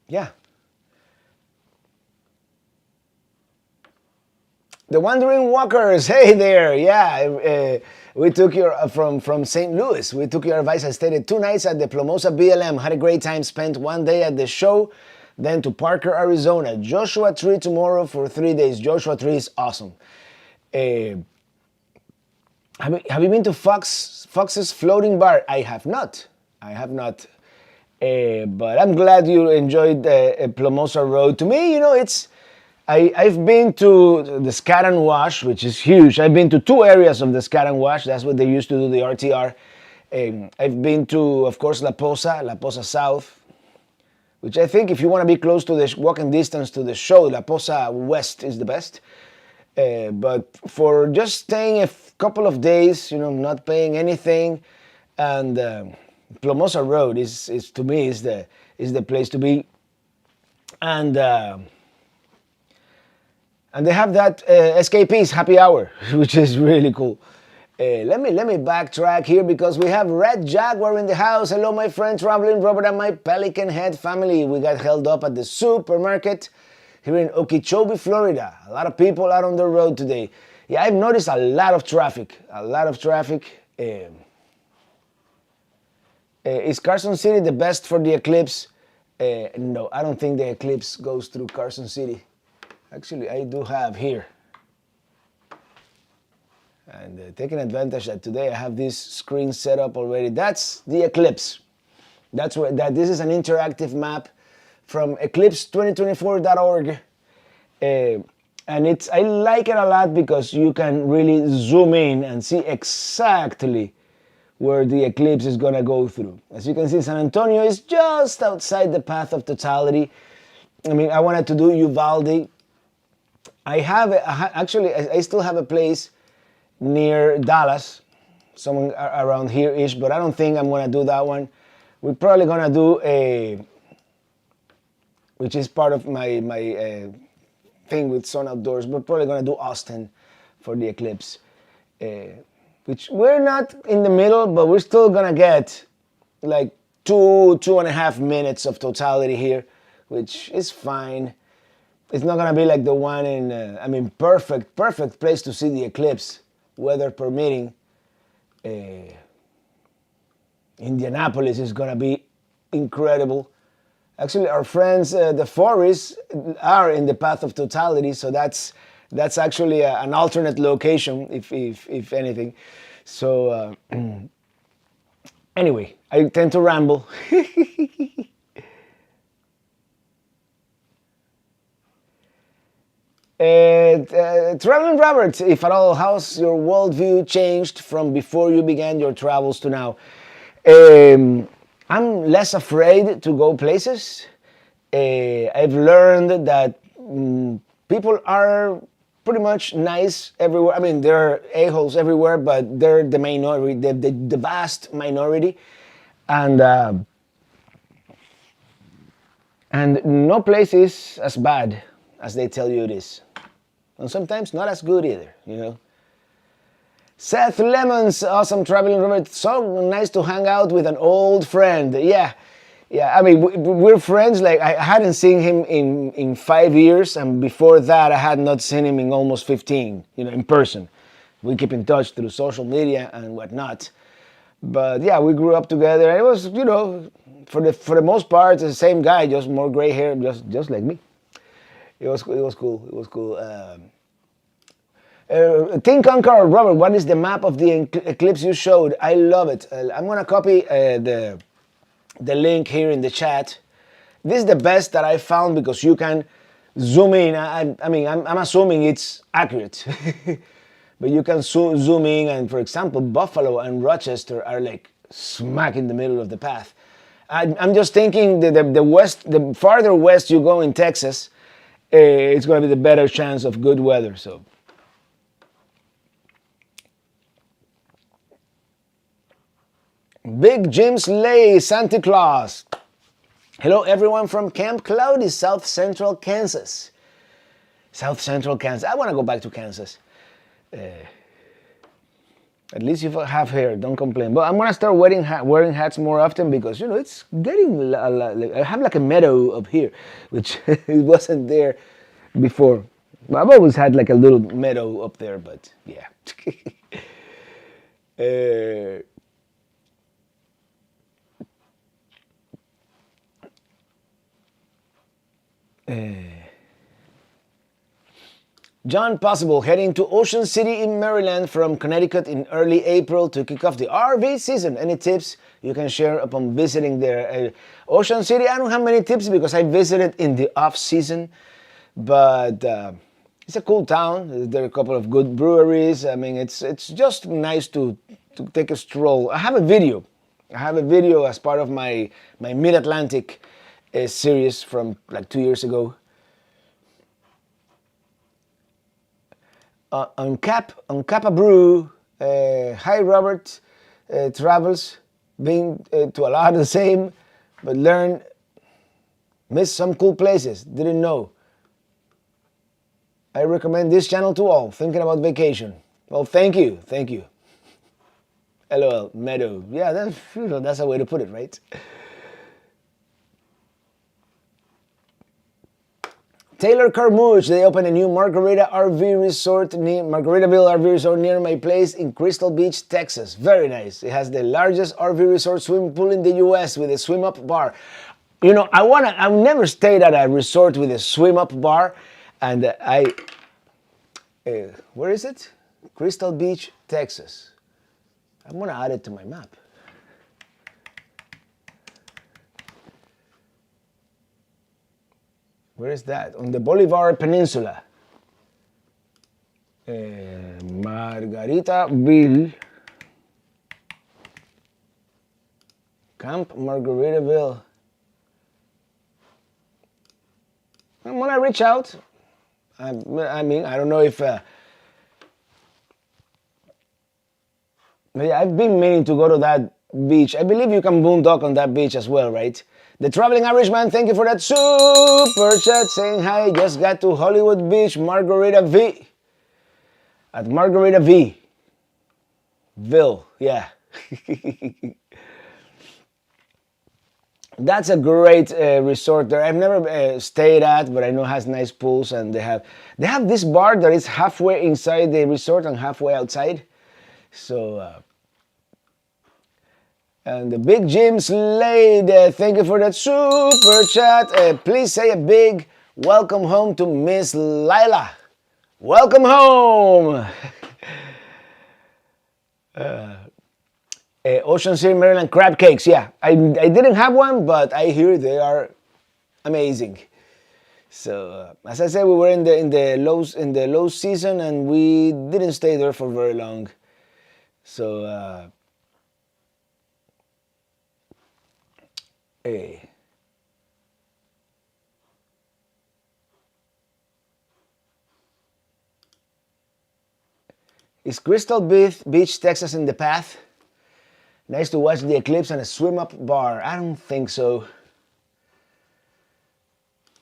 yeah. The Wandering Walkers, hey there, yeah. We took your, from St. Louis, we took your advice and stayed 2 nights at the Plomosa BLM, had a great time, spent 1 day at the show, then to Parker, Arizona. Joshua Tree tomorrow for 3 days. Joshua Tree is awesome. Have you been to Fox's Floating Bar? I have not. But I'm glad you enjoyed Plomosa Road. To me, you know, I've been to the Scat and Wash, which is huge. I've been to 2 areas of the Scat and Wash. That's what they used to do, the RTR. I've been to, of course, La Posa South, which I think if you want to be close to the walking distance to the show, La Posa West is the best. But for just staying a couple of days, you know, not paying anything, and Plomosa Road is to me is the place to be. And they have that Escapees happy hour, which is really cool. Let me backtrack here because we have Red Jaguar in the house. Hello, my friend, Traveling Robert, and my Pelican Head family. We got held up at the supermarket here in Okeechobee, Florida. A lot of people out on the road today. Yeah, I've noticed a lot of traffic. Is Carson City the best for the Eclipse? No, I don't think the Eclipse goes through Carson City. Actually, I do have here. And taking advantage that today I have this screen set up already. That's the Eclipse. This is an interactive map from eclipse2024.org. And I like it a lot because you can really zoom in and see exactly where the eclipse is gonna go through. As you can see, San Antonio is just outside the path of totality. I mean, I wanted to do Uvalde. I still have a place near Dallas, somewhere around here-ish, but I don't think I'm gonna do that one. We're probably gonna do which is part of my thing with Sun Outdoors, we're probably gonna do Austin for the eclipse. Which we're not in the middle, but we're still gonna get like 2.5 minutes of totality here, which is fine. It's not gonna be like the one in, perfect place to see the eclipse, weather permitting. Indianapolis is gonna be incredible. Actually, our friends, the Forests, are in the path of totality, so that's actually an alternate location, if anything. So anyway, I tend to ramble. Traveling Robert, if at all, how's your worldview changed from before you began your travels to now? I'm less afraid to go places. I've learned that people are pretty much nice everywhere. I mean, there are a-holes everywhere, but they're the minority, the vast minority. And no place is as bad as they tell you it is. And sometimes not as good either, you know. Seth Lemons, awesome traveling Robert. So nice to hang out with an old friend. Yeah, yeah. I mean, we're friends. Like I hadn't seen him in 5 years, and before that, I had not seen him in almost 15. You know, in person. We keep in touch through social media and whatnot. But yeah, we grew up together. It was, you know, for the most part, the same guy, just more gray hair, just like me. It was cool. It was cool. King Conqueror Robert, what is the map of the eclipse you showed? I love it. I'm gonna copy the link here in the chat. This is the best that I found because you can zoom in. I mean, I'm assuming it's accurate, but you can zoom in, and for example, Buffalo and Rochester are like smack in the middle of the path. I'm just thinking the farther west you go in Texas, it's going to be the better chance of good weather. So. Big Jim Slay, Santa Claus. Hello everyone from Camp Cloudy, South Central Kansas. South Central Kansas. I want to go back to Kansas. At least you have hair, don't complain. But I'm going to start wearing hats more often because, you know, it's getting, I have like a meadow up here, which it wasn't there before. I've always had like a little meadow up there, but yeah. John Possible heading to Ocean City in Maryland from Connecticut in early April to kick off the RV season. Any tips you can share upon visiting there? Ocean City, I don't have many tips because I visited in the off season, but it's a cool town. There are a couple of good breweries. I mean, it's just nice to take a stroll. I have a video as part of my Mid-Atlantic series from like 2 years ago. On Kappa Brew, hi Robert, travels, been to a lot of the same, but missed some cool places, didn't know. I recommend this channel to all, thinking about vacation. Well, thank you. LOL, Meadow. Yeah, that's a way to put it, right? Taylor Carmouche, they opened a new Margaritaville RV resort near my place in Crystal Beach, Texas. Very nice. It has the largest RV resort swimming pool in the US with a swim-up bar. You know, I've never stayed at a resort with a swim-up bar, and where is it? Crystal Beach, Texas. I'm gonna add it to my map. Where is that? On the Bolivar Peninsula. Margaritaville. Camp Margaritaville. I'm gonna reach out. I mean, I don't know if... yeah, I've been meaning to go to that beach. I believe you can boondock on that beach as well, right? The Traveling Irishman, thank you for that super chat, saying hi. Just got to Hollywood Beach, Margaritaville. At Margaritaville. Yeah. That's a great resort there. I've never stayed at, but I know it has nice pools, and they have this bar that is halfway inside the resort and halfway outside. So... and the Big Jim Slade, thank you for that super chat. Please say a big welcome home to Miss Lila. Welcome home. Ocean City, Maryland crab cakes. Yeah, I didn't have one, but I hear they are amazing. So as I said, we were in the low season, and we didn't stay there for very long. So. Is Crystal Beach, Texas in the path? Nice to watch the eclipse and a swim-up bar. I don't think so.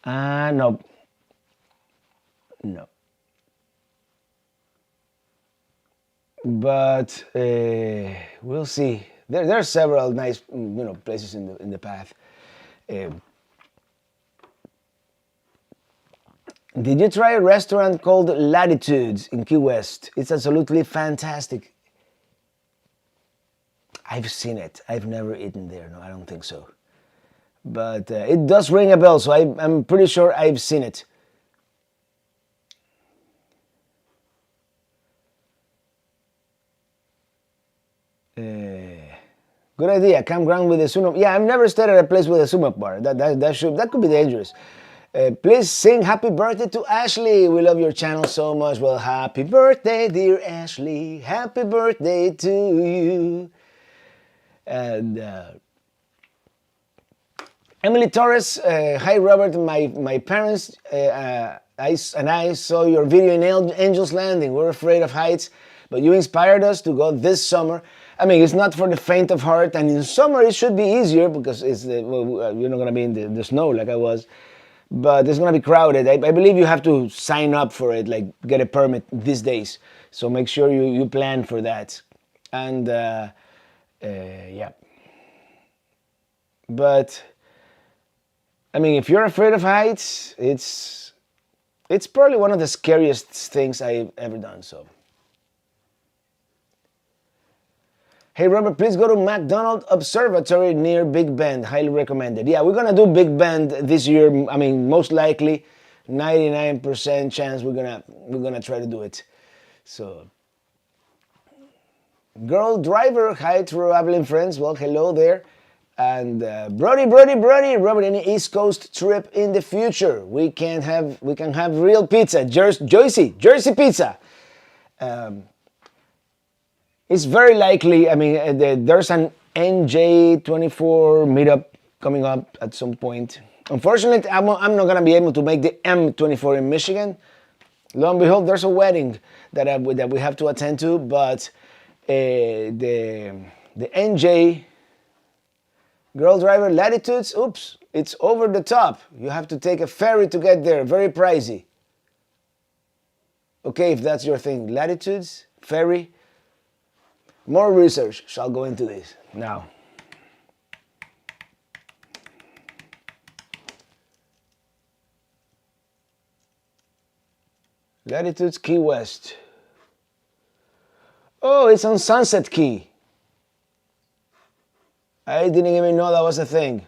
No. but we'll see. There are several nice, places in the path. Did you try a restaurant called Latitudes in Key West? It's absolutely fantastic. I've seen it. I've never eaten there. No, I don't think so. But it does ring a bell, so I'm pretty sure I've seen it. Good idea. Campground with a sumo. Yeah, I've never stayed at a place with a sumo bar. That could be dangerous. Please sing happy birthday to Ashley. We love your channel so much. Well, happy birthday, dear Ashley. Happy birthday to you. And Emily Torres, hi Robert. My parents I saw your video in Angel's Landing. We're afraid of heights, but you inspired us to go this summer. I mean, it's not for the faint of heart, and in summer it should be easier because you're not going to be in the snow like I was, but it's going to be crowded. I believe you have to sign up for it, like get a permit these days. So make sure you plan for that. And yeah. But I mean, if you're afraid of heights, it's probably one of the scariest things I've ever done. So. Hey Robert, please go to McDonald Observatory near Big Bend. Highly recommended. Yeah, we're gonna do Big Bend this year. I mean, most likely, 99% chance we're gonna try to do it. So, Girl Driver, hi traveling friends. Well, hello there. And Brody, Robert, any East Coast trip in the future? We can have real pizza, Jersey pizza. It's very likely. I mean, there's an NJ24 meetup coming up at some point. Unfortunately, I'm not gonna be able to make the M24 in Michigan. Lo and behold, there's a wedding that we have to attend to, but the NJ Girl Driver Latitudes, oops, it's over the top. You have to take a ferry to get there, very pricey. Okay, if that's your thing, Latitudes, ferry. More research shall go into this now. Latitudes Key West. Oh, it's on Sunset Key. I didn't even know that was a thing.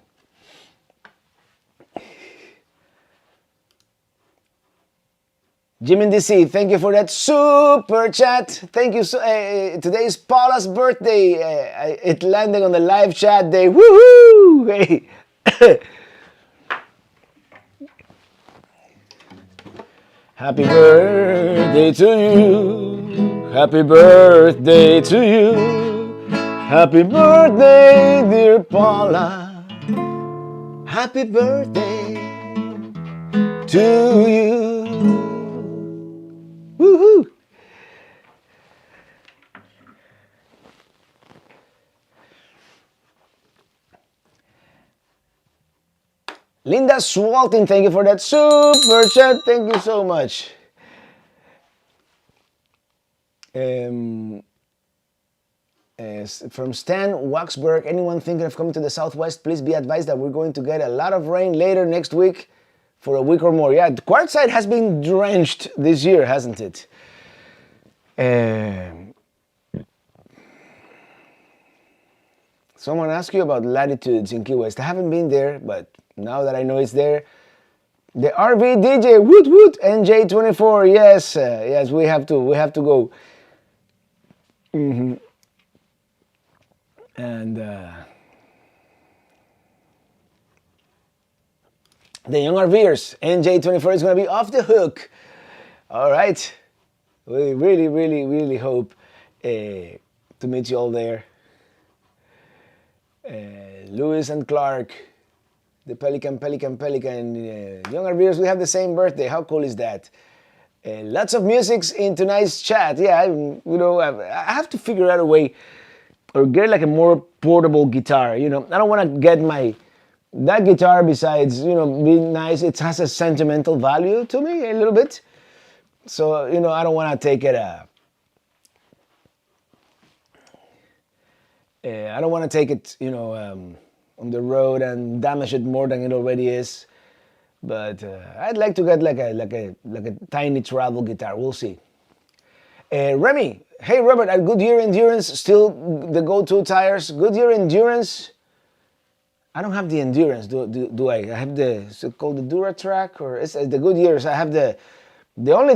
Jim in DC, thank you for that super chat. Thank you. Today is Paula's birthday. It landed on the live chat day. Woohoo! Hey. Happy birthday to you. Happy birthday to you. Happy birthday, dear Paula. Happy birthday to you. Woohoo! Linda Swalton, thank you for that super chat. Thank you so much. From Stan Waxberg, anyone thinking of coming to the Southwest, please be advised that we're going to get a lot of rain later next week for a week or more. Yeah, Quartzsite has been drenched this year, hasn't it? Someone asked you about Latitudes in Key West. I haven't been there, but now that I know it's there, the RV DJ, woot woot, NJ24, yes, yes, we have to go. And the young RVers, NJ24 is going to be off the hook. All right, we really hope to meet you all there. Lewis and Clark, the Pelican, young RVers, we have the same birthday. How cool is that? Lots of musics in tonight's chat. Yeah, I have to figure out a way or get like a more portable guitar. I don't want to get that guitar, besides, being nice, it has a sentimental value to me a little bit. So, I don't want to take it I don't want to take it, on the road and damage it more than it already is. But I'd like to get like a tiny travel guitar. We'll see. Remy, hey Robert, are Goodyear Endurance still the go-to tires? Goodyear Endurance. I don't have the Endurance, do I? I have the, is it called the Duratrack, or it's the Goodyears? I have the only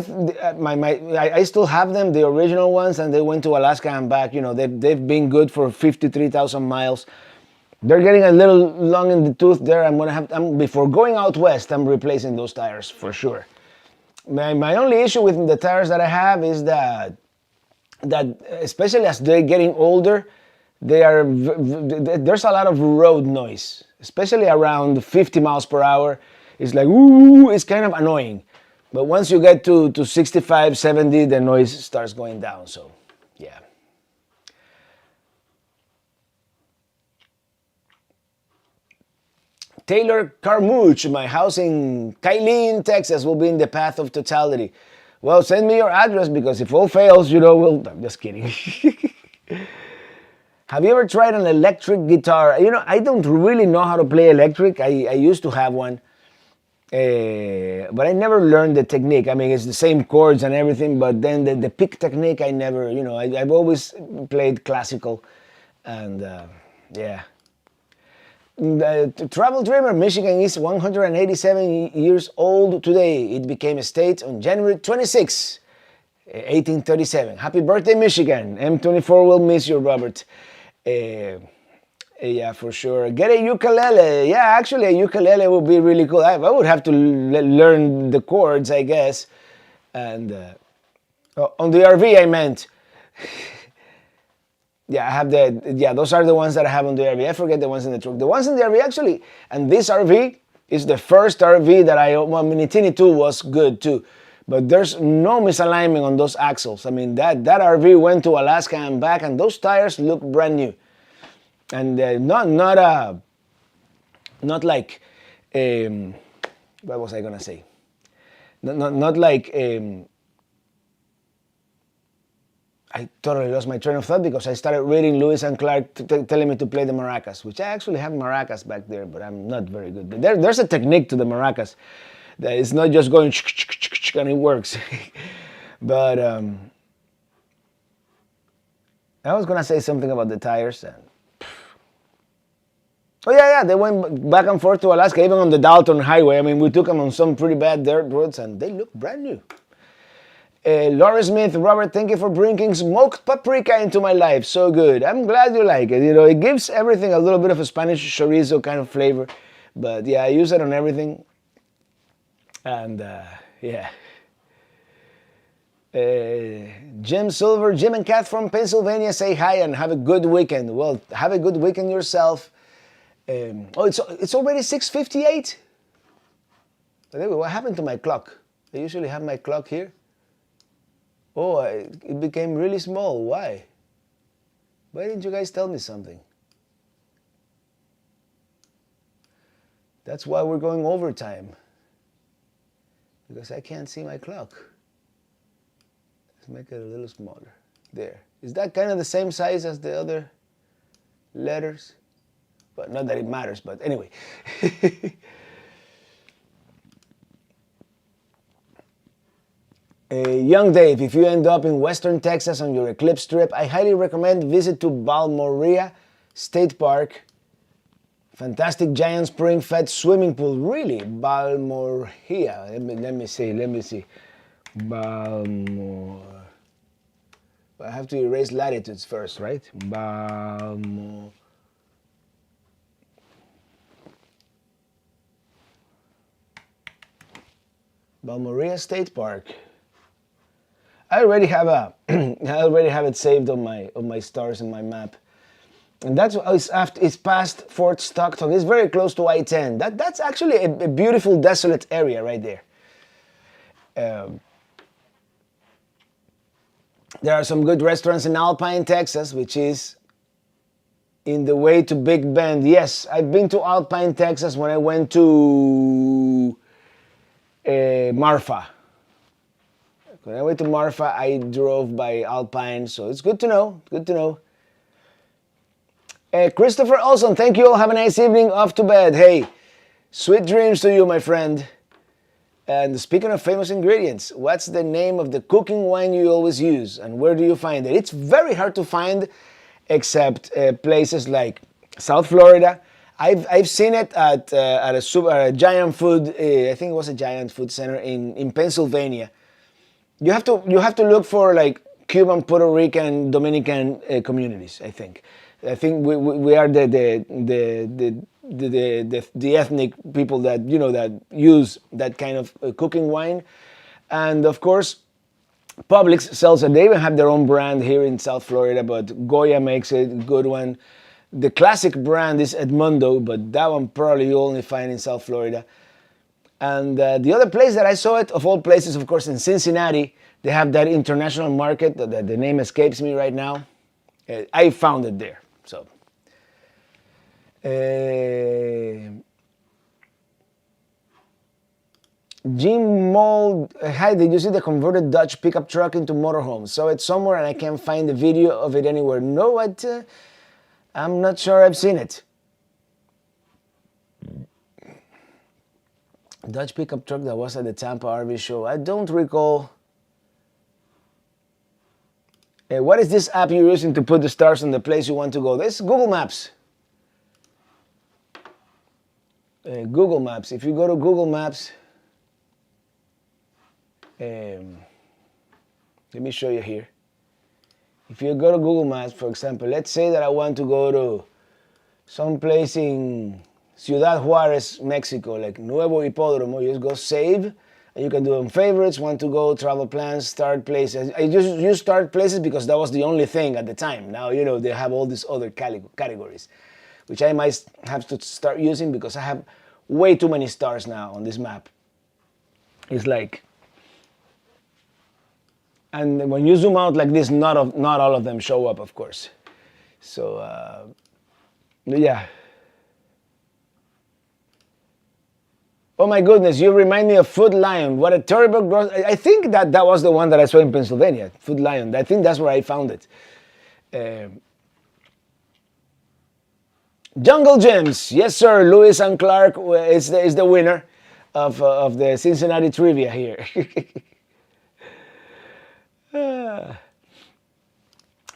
I still have them, the original ones, and they went to Alaska and back. They've been good for 53,000 miles. They're getting a little long in the tooth there. Before going out west, I'm replacing those tires for sure. My only issue with the tires that I have is that especially as they're getting older, there's a lot of road noise, especially around 50 miles per hour. It's like, ooh, it's kind of annoying. But once you get to 65, 70, the noise starts going down, so yeah. Taylor Carmouche, my house in Kylene, Texas will be in the path of totality. Well, send me your address, because if all fails, I'm just kidding. Have you ever tried an electric guitar? I don't really know how to play electric. I used to have one, but I never learned the technique. I mean, it's the same chords and everything, but then the pick technique, I never, I've always played classical, and yeah. Travel Dreamer, Michigan is 187 years old today. It became a state on January 26, 1837. Happy birthday, Michigan. M24 will miss you, Robert. Yeah, for sure. Get a ukulele. Yeah, actually, a ukulele would be really cool. I would have to learn the chords, I guess. And on the RV, I meant. Yeah, I have those are the ones that I have on the RV. I forget the ones in the truck. The ones in the RV, actually, and this RV is the first RV that Minitini 2 was good too. But there's no misalignment on those axles. I mean, that RV went to Alaska and back, and those tires look brand new. And not like, what was I gonna say? Not like, I totally lost my train of thought because I started reading Lewis and Clark telling me to play the maracas, which I actually have maracas back there, but I'm not very good. But there's a technique to the maracas that it's not just going and it works. But I was gonna say something about the tires. Oh yeah, they went back and forth to Alaska, even on the Dalton Highway. I mean, we took them on some pretty bad dirt roads, and they look brand new. Laura Smith, Robert, thank you for bringing smoked paprika into my life. So good. I'm glad you like it. It gives everything a little bit of a Spanish chorizo kind of flavor. But yeah, I use it on everything. And yeah. Jim Silver, Jim and Kath from Pennsylvania say hi and have a good weekend. Well, have a good weekend yourself. It's already 6:58. What happened to my clock? I usually have my clock here. Oh, it became really small. Why? Why didn't you guys tell me something? That's why we're going overtime. Because I can't see my clock. Let's make it a little smaller. There. Is that kind of the same size as the other letters? But not that it matters, but anyway. Young Dave, if you end up in Western Texas on your Eclipse trip, I highly recommend visit to Balmorea State Park. Fantastic giant spring-fed swimming pool. Really? Balmorea. Let me see. Balmore. I have to erase latitudes first, right? Balmorea State Park. I already have it saved on my stars in my map, and it's past Fort Stockton. It's very close to I-10. That's actually a beautiful desolate area right there. There are some good restaurants in Alpine, Texas, which is in the way to Big Bend. Yes, I've been to Alpine, Texas when I went to Marfa. When I went to Marfa, I drove by Alpine, so it's good to know. Good to know. Christopher Olson, thank you all. Have a nice evening. Off to bed. Hey, sweet dreams to you, my friend. And speaking of famous ingredients, what's the name of the cooking wine you always use, and where do you find it? It's very hard to find, except places like South Florida. I've seen it at a giant food. I think it was a giant food center in Pennsylvania. You have to look for like Cuban, Puerto Rican, Dominican communities. I think we are the ethnic people that that use that kind of cooking wine, and of course Publix sells it. They even have their own brand here in South Florida, but Goya makes it a good one. The classic brand is Edmundo, but that one probably you only find in South Florida. And the other place that I saw it, of all places, of course, in Cincinnati, they have that international market. The name escapes me right now. I found it there. So, Jim Mold, hi, did you see the converted Dutch pickup truck into motorhome? Saw it somewhere and I can't find the video of it anywhere. No, I'm not sure I've seen it. Dutch pickup truck that was at the Tampa RV show. I don't recall. What is this app you're using to put the stars on the place you want to go? This is Google Maps. Google Maps. If you go to Google Maps, let me show you here. If you go to Google Maps, for example, let's say that I want to go to some place in Ciudad Juarez, Mexico, like Nuevo Hipódromo. You just go save, and you can do them favorites, want to go, travel plans, start places. I just use start places because that was the only thing at the time. Now, they have all these other categories, which I might have to start using because I have way too many stars now on this map. It's like, and when you zoom out like this, not all of them show up, of course. So, yeah. Oh my goodness, you remind me of Food Lion. What a terrible gross. I think that was the one that I saw in Pennsylvania, Food Lion. I think that's where I found it. Jungle Gems. Yes, sir. Lewis and Clark is the winner of the Cincinnati trivia here.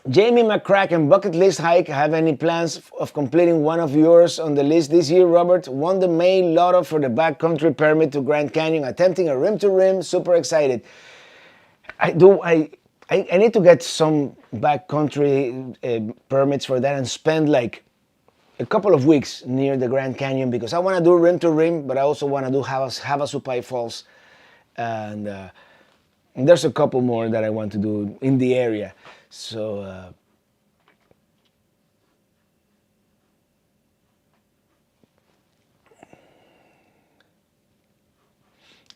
Jamie McCracken, bucket list hike. Have any plans of completing one of yours on the list this year, Robert? Won the May Lotto for the backcountry permit to Grand Canyon, attempting a rim to rim. Super excited. I need to get some backcountry permits for that and spend like a couple of weeks near the Grand Canyon because I want to do rim to rim, but I also want to do Havasupai Falls, and there's a couple more that I want to do in the area. So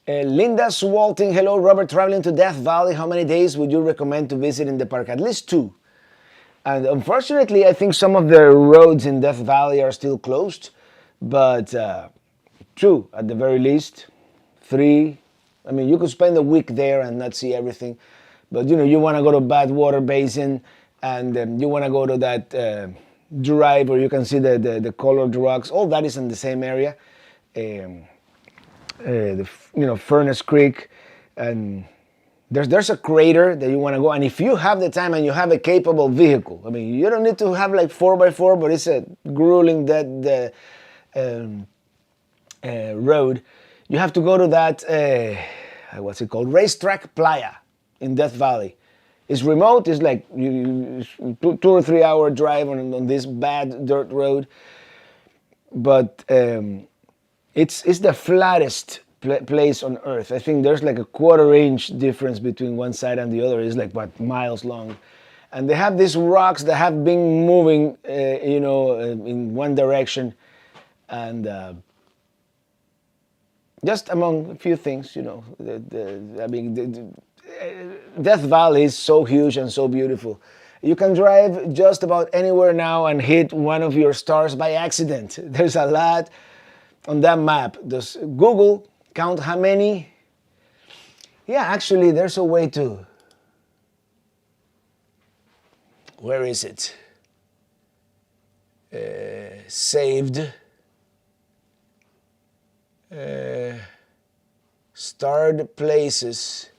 Linda Swalting, hello Robert, traveling to Death Valley, how many days would you recommend to visit in the park? At least 2. And unfortunately, I think some of the roads in Death Valley are still closed, but 2 at the very least. 3, I mean, you could spend a week there and not see everything. But you want to go to Badwater Basin, and you want to go to that drive where you can see the colored rocks. All that is in the same area. Furnace Creek, and there's a crater that you want to go. And if you have the time and you have a capable vehicle, I mean, you don't need to have like 4x4, but it's a grueling road. You have to go to that what's it called? Racetrack Playa in Death Valley. It's remote. It's like 2 or 3 hour drive on this bad dirt road, but it's the flattest place on earth. I think there's like a 1/4 inch difference between one side and the other. It's like miles long, and they have these rocks that have been moving, in one direction, and just among a few things, Death Valley is so huge and so beautiful. You can drive just about anywhere now and hit one of your stars by accident. There's a lot on that map. Does Google count how many? Yeah, actually, there's a way to. Where is it? saved. Starred places.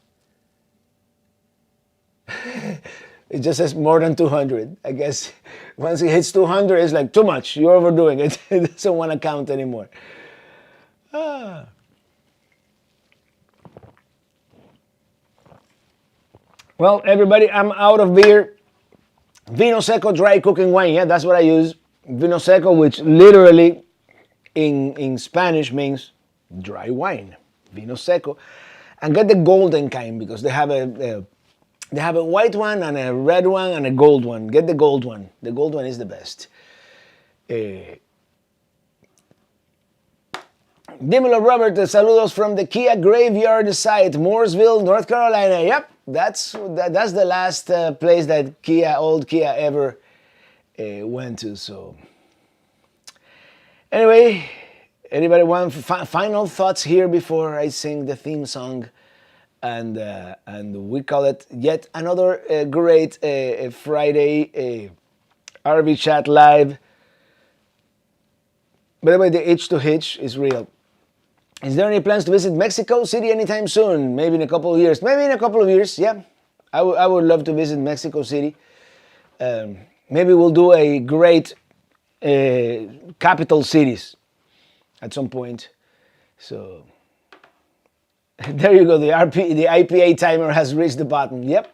It just says more than 200. I guess once it hits 200, it's like too much. You're overdoing it. It doesn't want to count anymore. Well, everybody, I'm out of beer. Vino Seco dry cooking wine. Yeah, that's what I use. Vino Seco, which literally in Spanish means dry wine. Vino Seco. And get the golden kind because they have a white one and a red one and a gold one. Get the gold one. The gold one is the best. Dímelo Robert, saludos from the Kia Graveyard site, Mooresville, North Carolina. Yep, that's the last place that old Kia ever went to. So anyway, anybody want final thoughts here before I sing the theme song? And we call it yet another great Friday RV Chat Live. By the way, the itch to hitch is real. Is there any plans to visit Mexico City anytime soon? Maybe in a couple of years. Maybe in a couple of years, yeah. I would love to visit Mexico City. Maybe we'll do a great capital cities at some point. So there you go. The IPA timer has reached the bottom. Yep.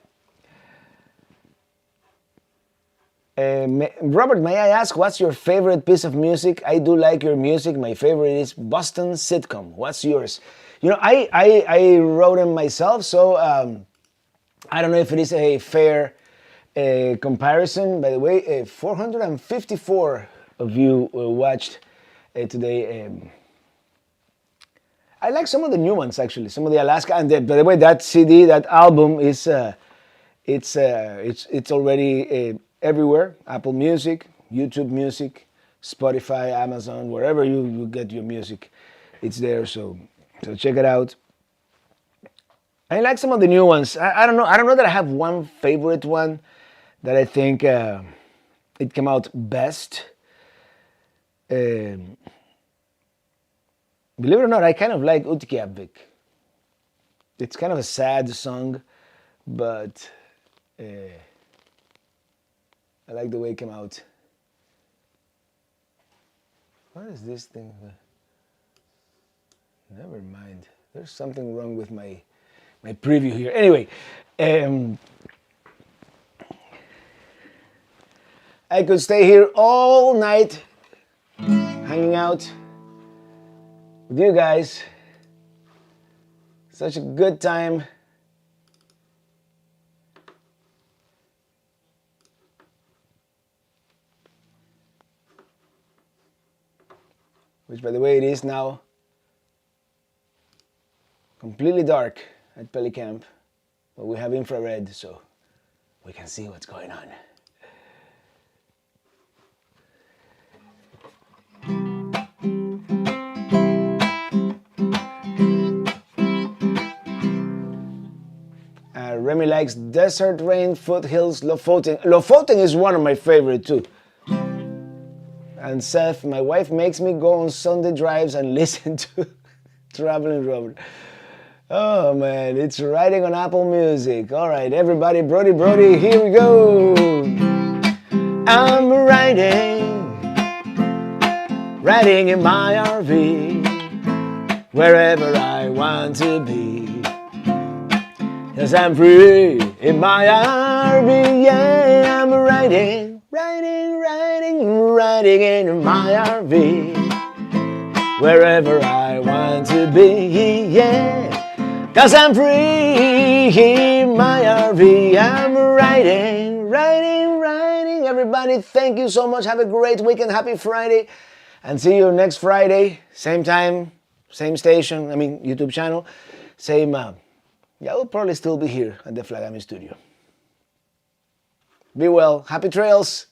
Robert, may I ask, what's your favorite piece of music? I do like your music. My favorite is Boston Sitcom. What's yours? You know, I wrote them myself, so I don't know if it is a fair comparison. By the way, 454 of you watched today. I like some of the new ones actually. Some of the Alaska, and by the way, that CD, that album is it's already everywhere. Apple Music, YouTube Music, Spotify, Amazon, wherever you get your music, it's there. So check it out. I like some of the new ones. I don't know that I have one favorite one that I think it came out best. Believe it or not, I kind of like Utkiavik. It's kind of a sad song, but I like the way it came out. What is this thing? Never mind. There's something wrong with my preview here. Anyway, I could stay here all night hanging out with you guys. Such a good time. Which, by the way, it is now completely dark at Pelicamp, but we have infrared, so we can see what's going on. Remy likes Desert Rain, Foothills, Lofoten. Lofoten is one of my favorite too. And Seth, my wife makes me go on Sunday drives and listen to Traveling Robert. Oh man, it's riding on Apple Music. All right, everybody, Brody, here we go. I'm riding in my RV, wherever I want to be. 'Cause I'm free in my RV, yeah, I'm riding in my RV, wherever I want to be, yeah. 'Cause I'm free in my RV, I'm riding. Everybody, thank you so much. Have a great weekend. Happy Friday. And see you next Friday. Same time, same station, YouTube channel. Same, yeah, we'll probably still be here at the Flagami Studio. Be well. Happy trails.